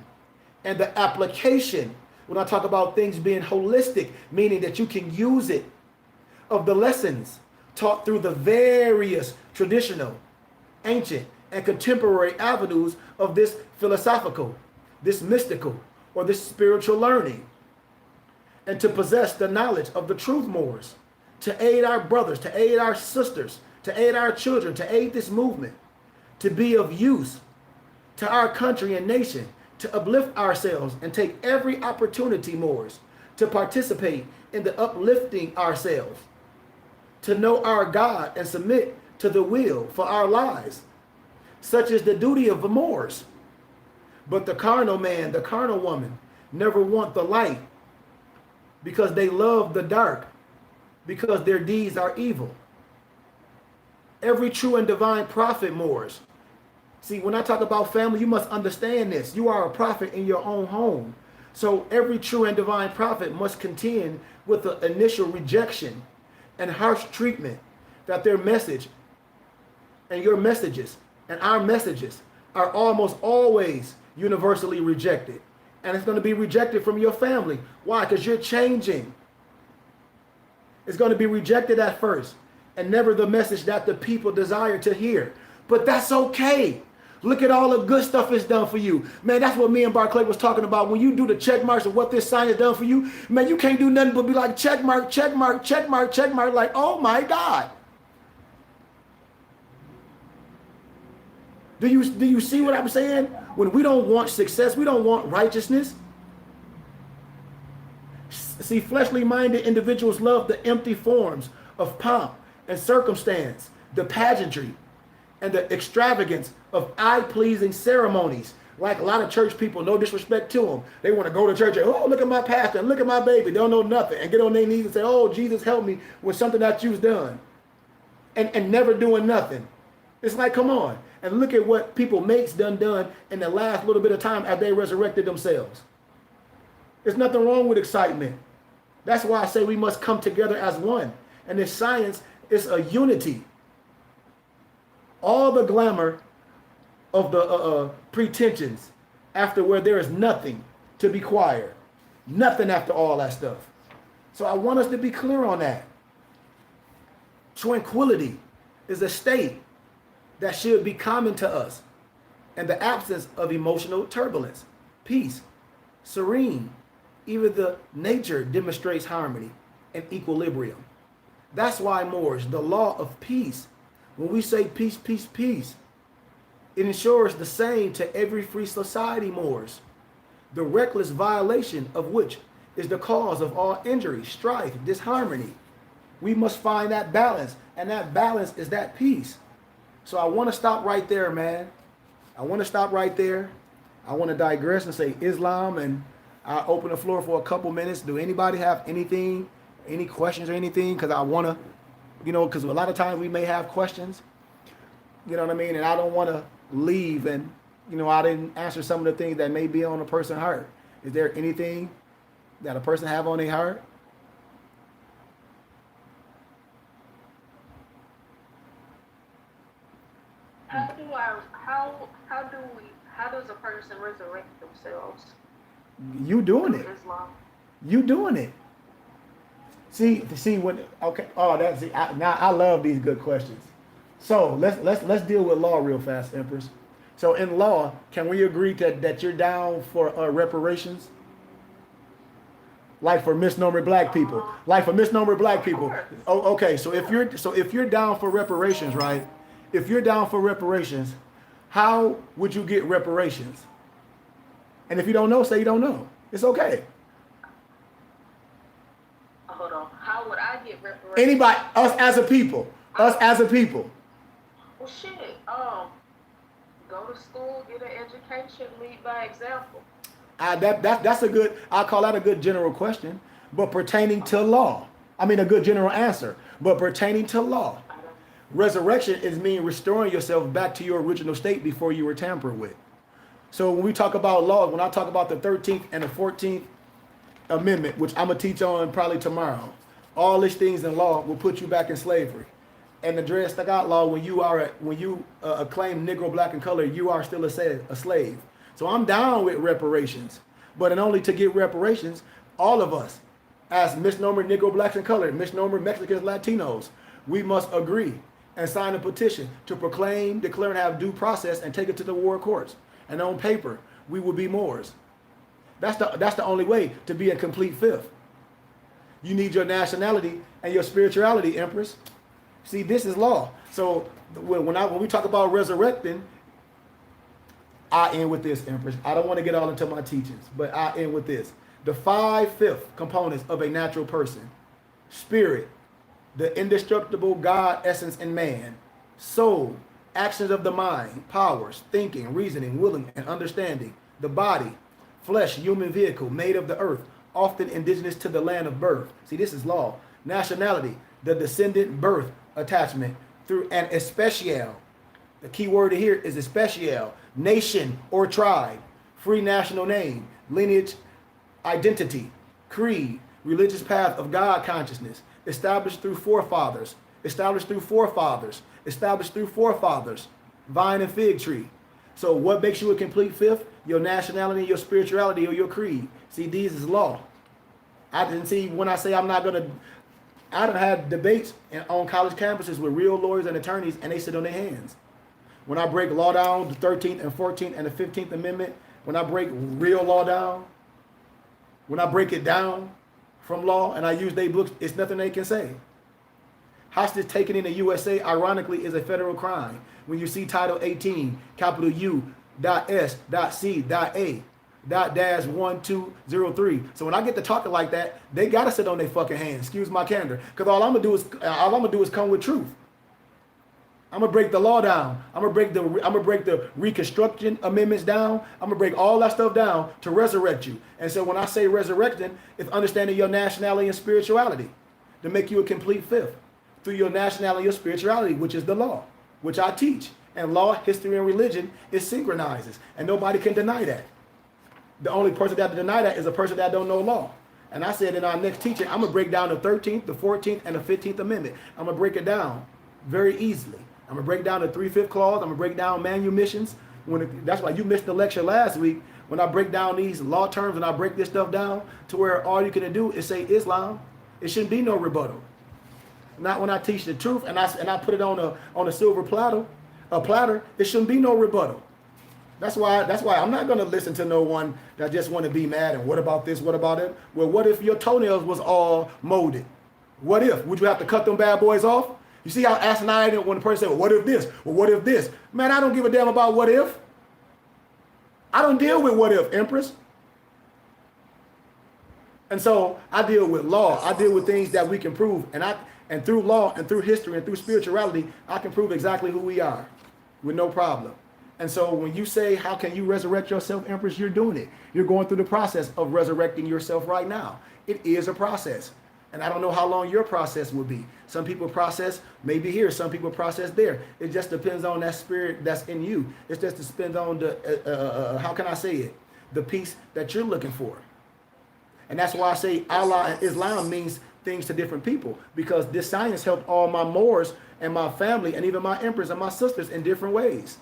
Speaker 2: and the application. When I talk about things being holistic, meaning that you can use it, of the lessons taught through the various traditional, ancient, and contemporary avenues of this philosophical, this mystical, or this spiritual learning. And to possess the knowledge of the truth, Moors, to aid our brothers, to aid our sisters, to aid our children, to aid this movement, to be of use to our country and nation, to uplift ourselves and take every opportunity, Moors, to participate in the uplifting ourselves, to know our God and submit to the will for our lives. Such is the duty of the Moors. But the carnal man, the carnal woman, never want the light because they love the dark, because their deeds are evil. Every true and divine prophet, Moors, See, when I talk about family, you must understand this. You are a prophet in your own home. So every true and divine prophet must contend with the initial rejection and harsh treatment that their message and your messages and our messages are almost always universally rejected. And it's going to be rejected from your family. Why? Because you're changing. It's going to be rejected at first and never the message that the people desire to hear. But that's okay. Look at all the good stuff it's done for you. Man, that's what me and Barclay was talking about. When you do the check marks of what this sign has done for you, man, you can't do nothing but be like, check mark, check mark, check mark, check mark. Like, oh my God. Do you see what I'm saying? When we don't want success, we don't want righteousness. See, fleshly minded individuals love the empty forms of pomp and circumstance, the pageantry, and the extravagance of eye-pleasing ceremonies. Like a lot of church people, no disrespect to them. They want to go to church and, oh, look at my pastor and look at my baby. They don't know nothing. And get on their knees and say, oh, Jesus, help me with something that you've done. And never doing nothing. It's like, come on. And look at what people makes done in the last little bit of time as they resurrected themselves. There's nothing wrong with excitement. That's why I say we must come together as one. And this science is a unity. All the glamour of the pretensions after where there is nothing to be acquired. Nothing after all that stuff. So I want us to be clear on that. Tranquility is a state that should be common to us, and the absence of emotional turbulence. Peace, serene, even the nature demonstrates harmony and equilibrium. That's why, Moors, the law of peace, when we say peace, peace, peace, it ensures the same to every free society, Moors, the reckless violation of which is the cause of all injury, strife, disharmony. We must find that balance, and that balance is that peace. So I want to stop right there, man. I want to stop right there. I want to digress and say Islam, and I'll open the floor for a couple minutes. Do anybody have anything, any questions or anything? Because I want to, because a lot of times we may have questions, you know what I mean? And I don't want to leave and, I didn't answer some of the things that may be on a person's heart. Is there anything that a person have on their heart?
Speaker 3: How does a person resurrect themselves?
Speaker 2: You doing it.
Speaker 3: Islam.
Speaker 2: You doing it. See when okay. Oh, now I love these good questions. So let's deal with law real fast, Empress. So in law, can we agree that you're down for reparations? Like for misnomer black people. Like for misnomer black people. Oh, okay. So if you're down for reparations, right? If you're down for reparations, how would you get reparations? And if you don't know, say you don't know. It's okay.
Speaker 3: Hold on. How would I get reparations?
Speaker 2: Anybody, us as a people. Well, shit.
Speaker 3: Go to school, get an education, lead by example.
Speaker 2: That's a good, I'll call that a good general question, but pertaining to law. I mean, a good general answer, but pertaining to law. Resurrection is mean restoring yourself back to your original state before you were tampered with. So when we talk about law, when I talk about the 13th and the 14th Amendment, which I'm going to teach on probably tomorrow, all these things in law will put you back in slavery. And the Dred Scott law, when you claim Negro, black, and color, you are still a slave. So I'm down with reparations. But in only to get reparations, all of us, as misnomer Negro, blacks, and color, misnomer Mexicans, Latinos, we must agree and sign a petition to proclaim, declare, and have due process and take it to the war courts. And on paper, we will be Moors. That's the only way to be a complete fifth. You need your nationality and your spirituality, Empress. See, this is law. So when we talk about resurrecting, I end with this, Empress. I don't want to get all into my teachings, but I end with this. The 5/5 components of a natural person: spirit, the indestructible God essence in man; soul, actions of the mind, powers, thinking, reasoning, willing, and understanding; the body, flesh, human vehicle made of the earth, often indigenous to the land of birth. See, this is law. Nationality, the descendant birth attachment through an especial The key word here is especial, nation or tribe, free national name, lineage, identity, creed, religious path of God consciousness, established through forefathers, established through forefathers, established through forefathers, vine and fig tree. So what makes you a complete fifth? Your nationality, your spirituality, or your creed. See, these is law. I didn't see when I say I'm not going to, I done had debates on college campuses with real lawyers and attorneys, and they sit on their hands. When I break law down, the 13th and 14th and the 15th Amendment, when I break real law down, when I break it down from law and I use their books, it's nothing they can say. Hostage taken in the USA, ironically, is a federal crime. When you see Title 18, capital U.S.C.A. .-1203. So when I get to talking like that, they gotta sit on their fucking hands. Excuse my candor, because all I'm gonna do is come with truth. I'm gonna break the law down. I'm gonna break the Reconstruction amendments down. I'm gonna break all that stuff down to resurrect you. And so when I say resurrecting, it's understanding your nationality and spirituality to make you a complete fifth through your nationality and your spirituality, which is the law, which I teach. And law, history, and religion is synchronizes, and nobody can deny that. The only person that deny that is a person that don't know law. And I said in our next teaching, I'm gonna break down the 13th, the 14th, and the 15th Amendment. I'm gonna break it down very easily. I'm gonna break down the 3/5 clause. I'm gonna break down manumissions. That's why you missed the lecture last week when I break down these law terms and I break this stuff down to where all you can do is say Islam. It shouldn't be no rebuttal. Not when I teach the truth and I put it on a silver platter. It shouldn't be no rebuttal. That's why I'm not gonna listen to no one that just want to be mad and what about this, what about it? Well, what if your toenails was all molded? What if? Would you have to cut them bad boys off? You see how asinine when the person said, well, what if this? Well, what if this? Man, I don't give a damn about what if. I don't deal with what if, Empress. And so I deal with law. I deal with things that we can prove. And through law and through history and through spirituality, I can prove exactly who we are with no problem. And so when you say, how can you resurrect yourself, Empress, you're doing it. You're going through the process of resurrecting yourself right now. It is a process. And I don't know how long your process will be. Some people process maybe here, some people process there. It just depends on that spirit that's in you. It just depends on the, how can I say it? The peace that you're looking for. And that's why I say Allah and Islam means things to different people, because this science helped all my Moors and my family and even my Empress and my sisters in different ways.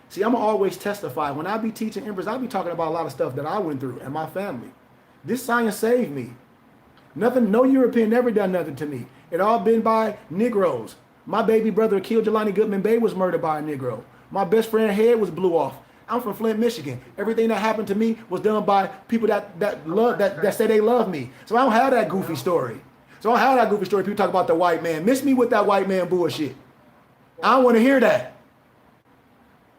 Speaker 2: See, I'm always testify. When I be teaching Empress, I be talking about a lot of stuff that I went through and my family. This science saved me. Nothing, no European never done nothing to me. It all been by Negroes. My baby brother Akil Jelani Goodman Bay was murdered by a Negro. My best friend head was blew off. I'm from Flint, Michigan. Everything that happened to me was done by people that say they love me. So I don't have that goofy story. People talk about the white man. Miss me with that white man bullshit. I don't want to hear that.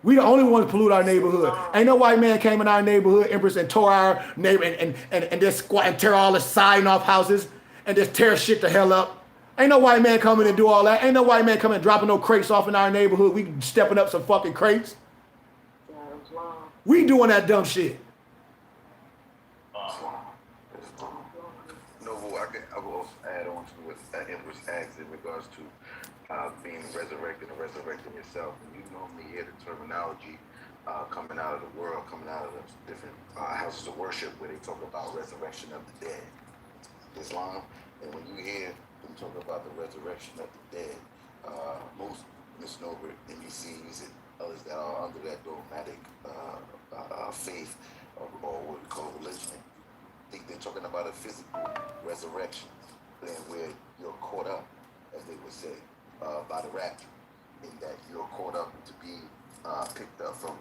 Speaker 2: We the only ones pollute our neighborhood. Ain't no white man came in our neighborhood, Empress, and tore our neighbor and just squat and tear all the siding off houses and just tear shit the hell up. Ain't no white man coming and do all that. Ain't no white man coming and dropping no crates off in our neighborhood. We stepping up some fucking crates. We doing that dumb shit.
Speaker 4: Noble, I will also add on to what Empress asked in regards to being resurrected and resurrecting yourself. And you normally hear the terminology coming out of the world, coming out of the different houses of worship where they talk about resurrection of the dead, Islam. And when you hear them talk about the resurrection of the dead, most misnomer NBCs and others that are under that dogmatic faith or what we call religion, think they're talking about a physical resurrection, then where you're caught up, as they would say, by the rapture, in that you're caught up to be picked up from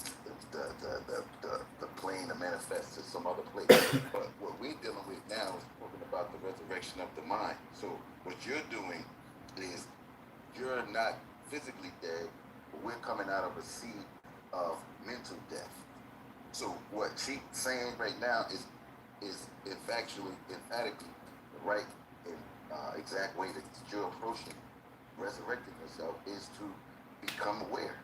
Speaker 4: the plane to manifest to some other place. But what we're dealing with now is talking about the resurrection of the mind. So what you're doing is you're not physically dead, but we're coming out of a seed of mental death. So what she's saying right now is emphatically the right and exact way that you're approaching resurrecting yourself is to become aware.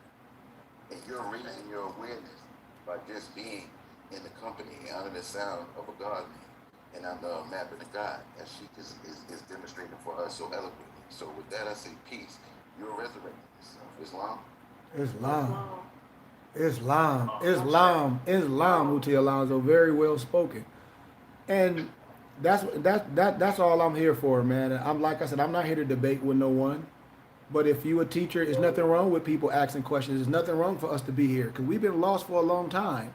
Speaker 4: And you're raising your awareness by just being in the company and under the sound of a God man and under a map of the God, as she is demonstrating for us so eloquently. So with that, I say peace. You're resurrecting yourself. Islam?
Speaker 2: Islam.
Speaker 3: Islam.
Speaker 2: Islam, Uti Alonzo, very well spoken. And that's all I'm here for, man. I'm like I said, I'm not here to debate with no one. But if you a teacher, there's nothing wrong with people asking questions. There's nothing wrong for us to be here because we've been lost for a long time.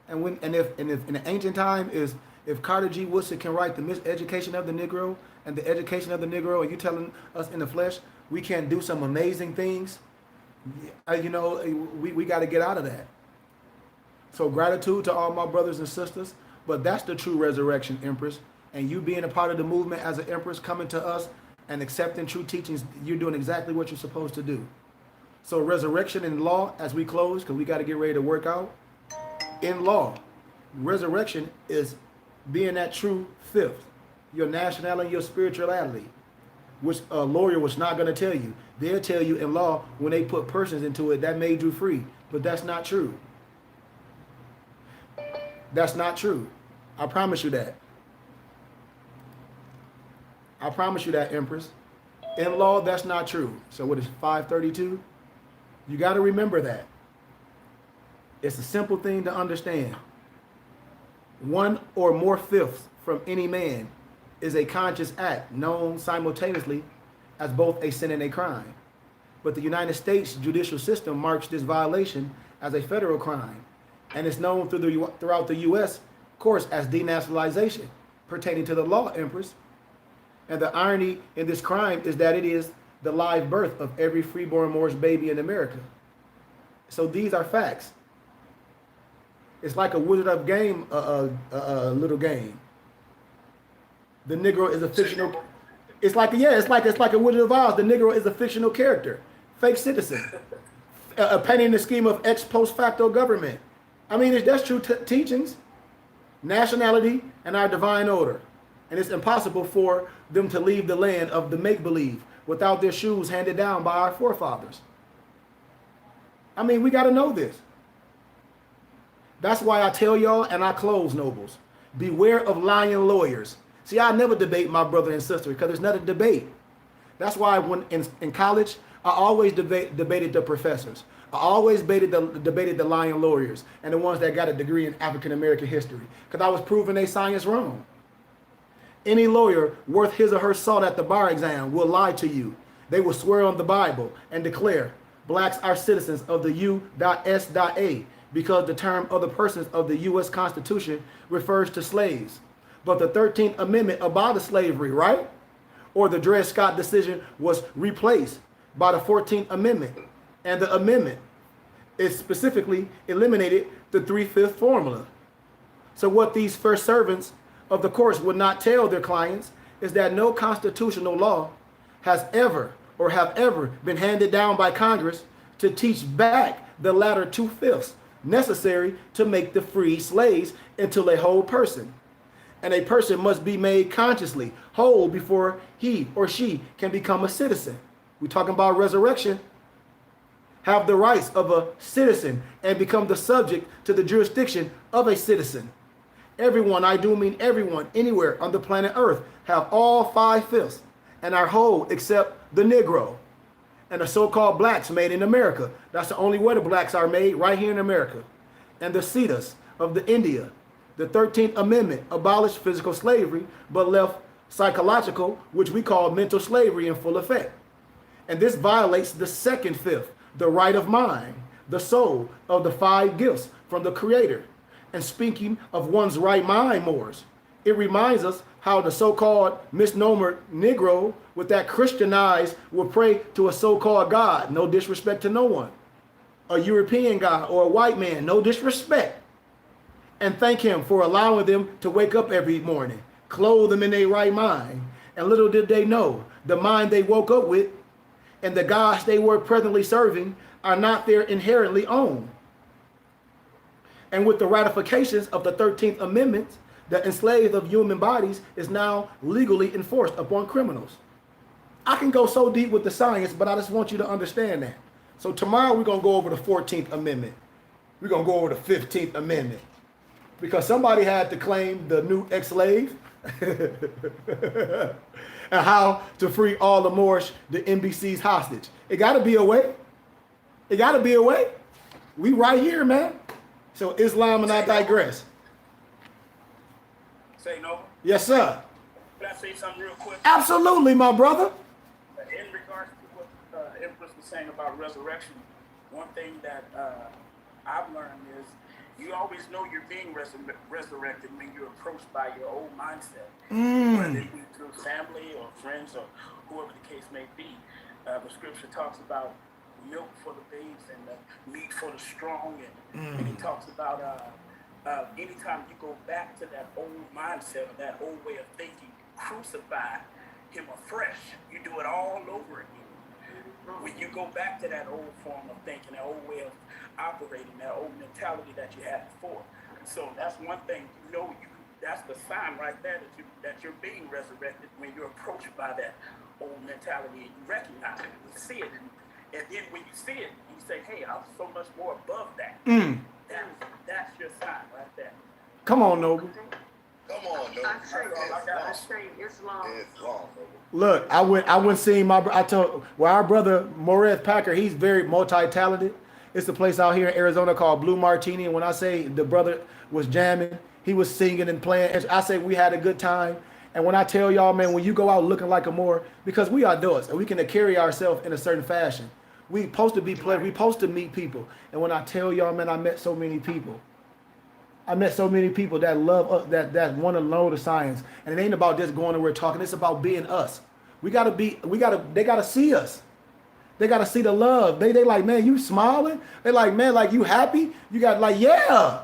Speaker 2: And if in the ancient time is if Carter G. Woodson can write the miseducation of the Negro and the education of the Negro, and you telling us in the flesh we can't do some amazing things, we got to get out of that. So gratitude to all my brothers and sisters. But that's the true resurrection, Empress. And you being a part of the movement as an Empress, coming to us and accepting true teachings, you're doing exactly what you're supposed to do. So resurrection in law, as we close, because we got to get ready to work out. In law, resurrection is being that true fifth, your nationality and your spirituality, which a lawyer was not going to tell you. They'll tell you in law when they put persons into it, that made you free. But that's not true. That's not true. I promise you that. I promise you that, Empress. In law, that's not true. So what is 532? You got to remember that. It's a simple thing to understand. One or more fifths from any man is a conscious act known simultaneously as both a sin and a crime. But the United States judicial system marks this violation as a federal crime, and it's known throughout the U.S. of course as denationalization pertaining to the law, Empress. And the irony in this crime is that it is the live birth of every freeborn Moorish baby in America. So these are facts. It's like a Wizard of Game, little game. The Negro is a fictional. It's like a Wizard of Oz. The Negro is a fictional character, fake citizen, painting the scheme of ex post facto government. I mean, that's true teachings, nationality, and our divine order. And it's impossible for them to leave the land of the make-believe without their shoes handed down by our forefathers. I mean, we got to know this. That's why I tell y'all, and I close, nobles, beware of lying lawyers. See, I never debate my brother and sister because there's not a debate. That's why when in college, I always debated the professors. I always debated the lying lawyers and the ones that got a degree in African American history because I was proving their science wrong. Any lawyer worth his or her salt at the bar exam will lie to you. They will swear on the Bible and declare blacks are citizens of the U.S.A. because the term other persons of the U.S. Constitution refers to slaves. But the 13th Amendment abolished slavery, right? Or the Dred Scott decision was replaced by the 14th Amendment. And the amendment is specifically eliminated the 3/5 formula. So what these first servants of the courts would not tell their clients is that no constitutional law has ever or have ever been handed down by Congress to teach back the latter 2/5 necessary to make the free slaves into a whole person. And a person must be made consciously whole before he or she can become a citizen. We're talking about resurrection. Have the rights of a citizen and become the subject to the jurisdiction of a citizen. Everyone, I do mean everyone, anywhere on the planet Earth, have all 5/5 and are whole except the Negro and the so-called blacks made in America. That's the only way the blacks are made, right here in America. And the Cetus of the India. The 13th Amendment abolished physical slavery, but left psychological, which we call mental slavery, in full effect. And this violates the 2/5, the right of mind, the soul of the 5 gifts from the Creator. And speaking of one's right mind, Moors, it reminds us how the so-called misnomer Negro with that Christianized will pray to a so-called God, no disrespect to no one, a European God or a white man, no disrespect, and thank him for allowing them to wake up every morning, clothe them in their right mind. And little did they know, the mind they woke up with and the gods they were presently serving are not their inherently own. And with the ratifications of the 13th Amendment, the enslaved of human bodies is now legally enforced upon criminals. I can go so deep with the science, but I just want you to understand that. So tomorrow we're going to go over the 14th Amendment. We're going to go over the 15th Amendment. Because somebody had to claim the new ex-slave and how to free all the Moorish, the NBC's hostage. It got to be a way. It got to be a way. We right here, man. So Islam, and I digress.
Speaker 5: Say no.
Speaker 2: Yes, sir.
Speaker 5: Can I say something real quick?
Speaker 2: Absolutely, my brother.
Speaker 5: In regards to what Empress was saying about resurrection, one thing that I've learned is you always know you're being resurrected when you're approached by your old mindset, whether it be through family or friends or whoever the case may be. The scripture talks about milk for the babes and meat for the strong, and it talks about anytime you go back to that old mindset or that old way of thinking, crucify him afresh. You do it all over again. When you go back to that old form of thinking, that old way of operating, that old mentality that you had before. So that's one thing, that's the sign right there that you're being resurrected when you're approached by that old mentality and you recognize it, you see it, and then when you see it, you say, hey, I'm so much more above that. That's your sign right there.
Speaker 2: Come on, Noble.
Speaker 4: Come on, no.
Speaker 3: I say Islam.
Speaker 4: It's long, Noble.
Speaker 2: Look, I went seeing our brother Morez Packer, he's very multi-talented. It's a place out here in Arizona called Blue Martini, and when I say the brother was jamming, he was singing and playing. I say we had a good time. And when I tell y'all, man, when you go out looking like a Moor, because we are adults and we can carry ourselves in a certain fashion. We supposed to be playing. We supposed to meet people. And when I tell y'all, man, I met so many people. I met so many people that love us, that want to know the science. And it ain't about just going and we're talking. It's about being us. They gotta see us. They gotta see the love. They like, man, you smiling? They like, man, like you happy? You got like, yeah.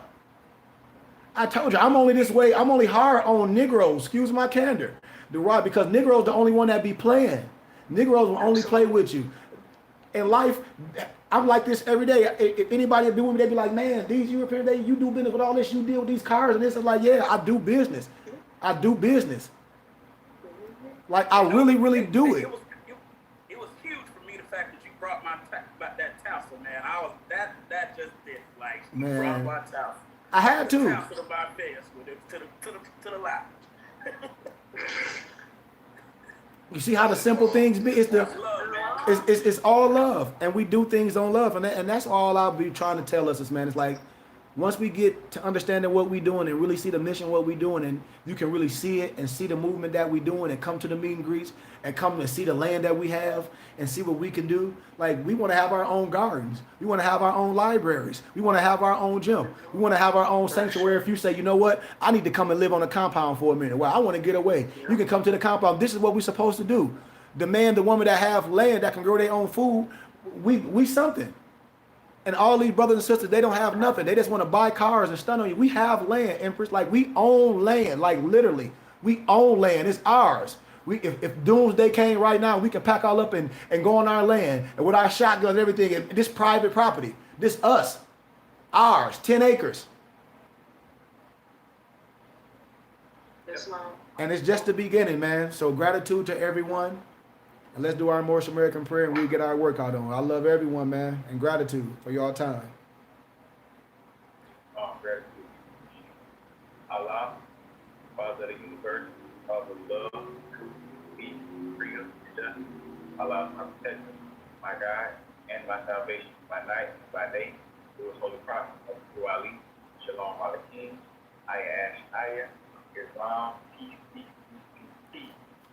Speaker 2: I told you, I'm only this way. I'm only hard on Negroes. Excuse my candor. Because Negroes the only one that be playing. Negroes will only play with you. In life, I'm like this every day. If anybody be with me, they be like, man, these Europeans, you do business with all this, you deal with these cars and this. I'm like, yeah, I do business. I do business. Like, I really, really do it.
Speaker 5: It was huge for me, the fact that you brought that tassel, man. That just did, like, you
Speaker 2: Man.
Speaker 5: brought my tassel.
Speaker 2: I had to.
Speaker 5: Tassel to my face with it to the lounge.
Speaker 2: You see how the simple things be? It's all love, and we do things on love, and that's all I'll be trying to tell us is, man, it's like once we get to understanding what we're doing and really see the mission, what we're doing, and you can really see it and see the movement that we're doing and come to the meet and greets and come and see the land that we have and see what we can do. Like, we want to have our own gardens. We want to have our own libraries. We want to have our own gym. We want to have our own sanctuary. If you say, you know what, I need to come and live on the compound for a minute. Well, I want to get away. You can come to the compound. This is what we're supposed to do. The man, the woman that have land that can grow their own food, we something. And all these brothers and sisters, they don't have nothing. They just want to buy cars and stun on you. We have land, Empress. Like, we own land. Like, literally, we own land. It's ours. If doomsday came right now, we can pack all up and go on our land and with our shotguns and everything. And this private property, this us, ours, 10 acres.
Speaker 3: Islam.
Speaker 2: And it's just the beginning, man. So gratitude to everyone. And let's do our Moorish American prayer and we get our workout on. I love everyone, man. And gratitude for your time.
Speaker 1: Gratitude. Allah, Father of the universe, Father of love, peace, freedom, justice. Allah, my protection, my guide, and my salvation, by night and by day. Through his holy prophet, through Ali, Shalom Aleichem, Ayah, Islam, peace, peace, peace, peace.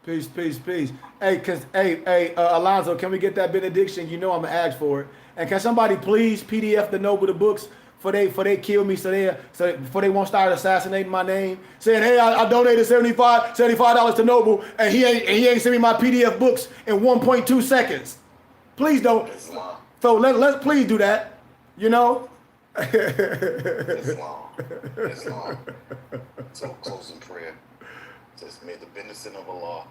Speaker 2: Peace, peace, peace. Hey, Alonzo, can we get that benediction? You know I'm gonna ask for it. And can somebody please PDF the Noble the books for they kill me so before they won't start assassinating my name, saying, hey, I donated $75 to Noble and he ain't sent me my PDF books in 1.2 seconds. Please don't. So let's please do that. You know.
Speaker 4: It's long. So closing prayer says, may the benediction of Allah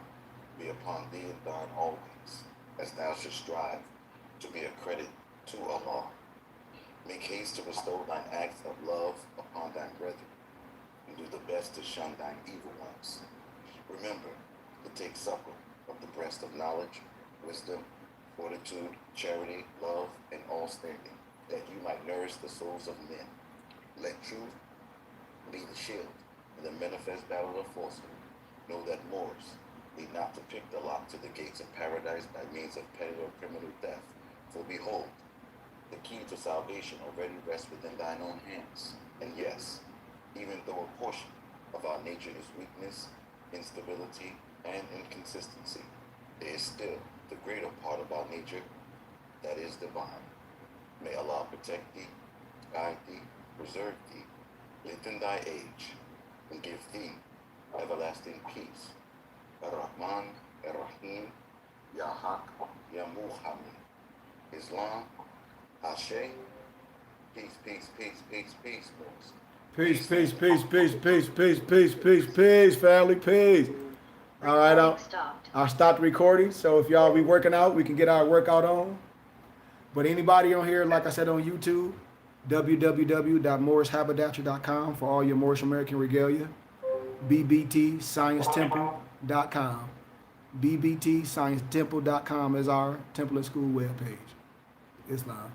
Speaker 4: be upon thee and thine always, as thou should strive to be a credit to Allah. Make haste to bestow thine acts of love upon thine brethren, and do the best to shun thine evil ones. Remember to take succor of the breast of knowledge, wisdom, fortitude, charity, love, and all standing, that you might nourish the souls of men. Let truth be the shield in the manifest battle of falsehood. Know that Moors need not to pick the lock to the gates of paradise by means of petty or criminal theft. For behold, The key to salvation already rests within thine own hands. And yes, even though a portion of our nature is weakness, instability, and inconsistency, there is still the greater part of our nature that is divine. May Allah protect thee, guide thee, preserve thee, lengthen thy age, and give thee everlasting peace. Ar-Rahman, Ar-Rahim, Ya Haq, Ya Muhammad. Islam, Ashe, peace, peace, peace, peace, peace, boys.
Speaker 2: Peace, peace, peace, peace, peace, peace, peace, peace, peace, family, peace. All right, I'll stop the recording. So if y'all be working out, we can get our workout on. But anybody on here, like I said on YouTube, www.morrishaberdasher.com for all your Moorish American regalia. bbtsciencetemple.com. bbtsciencetemple.com is our Temple and School webpage. Islam.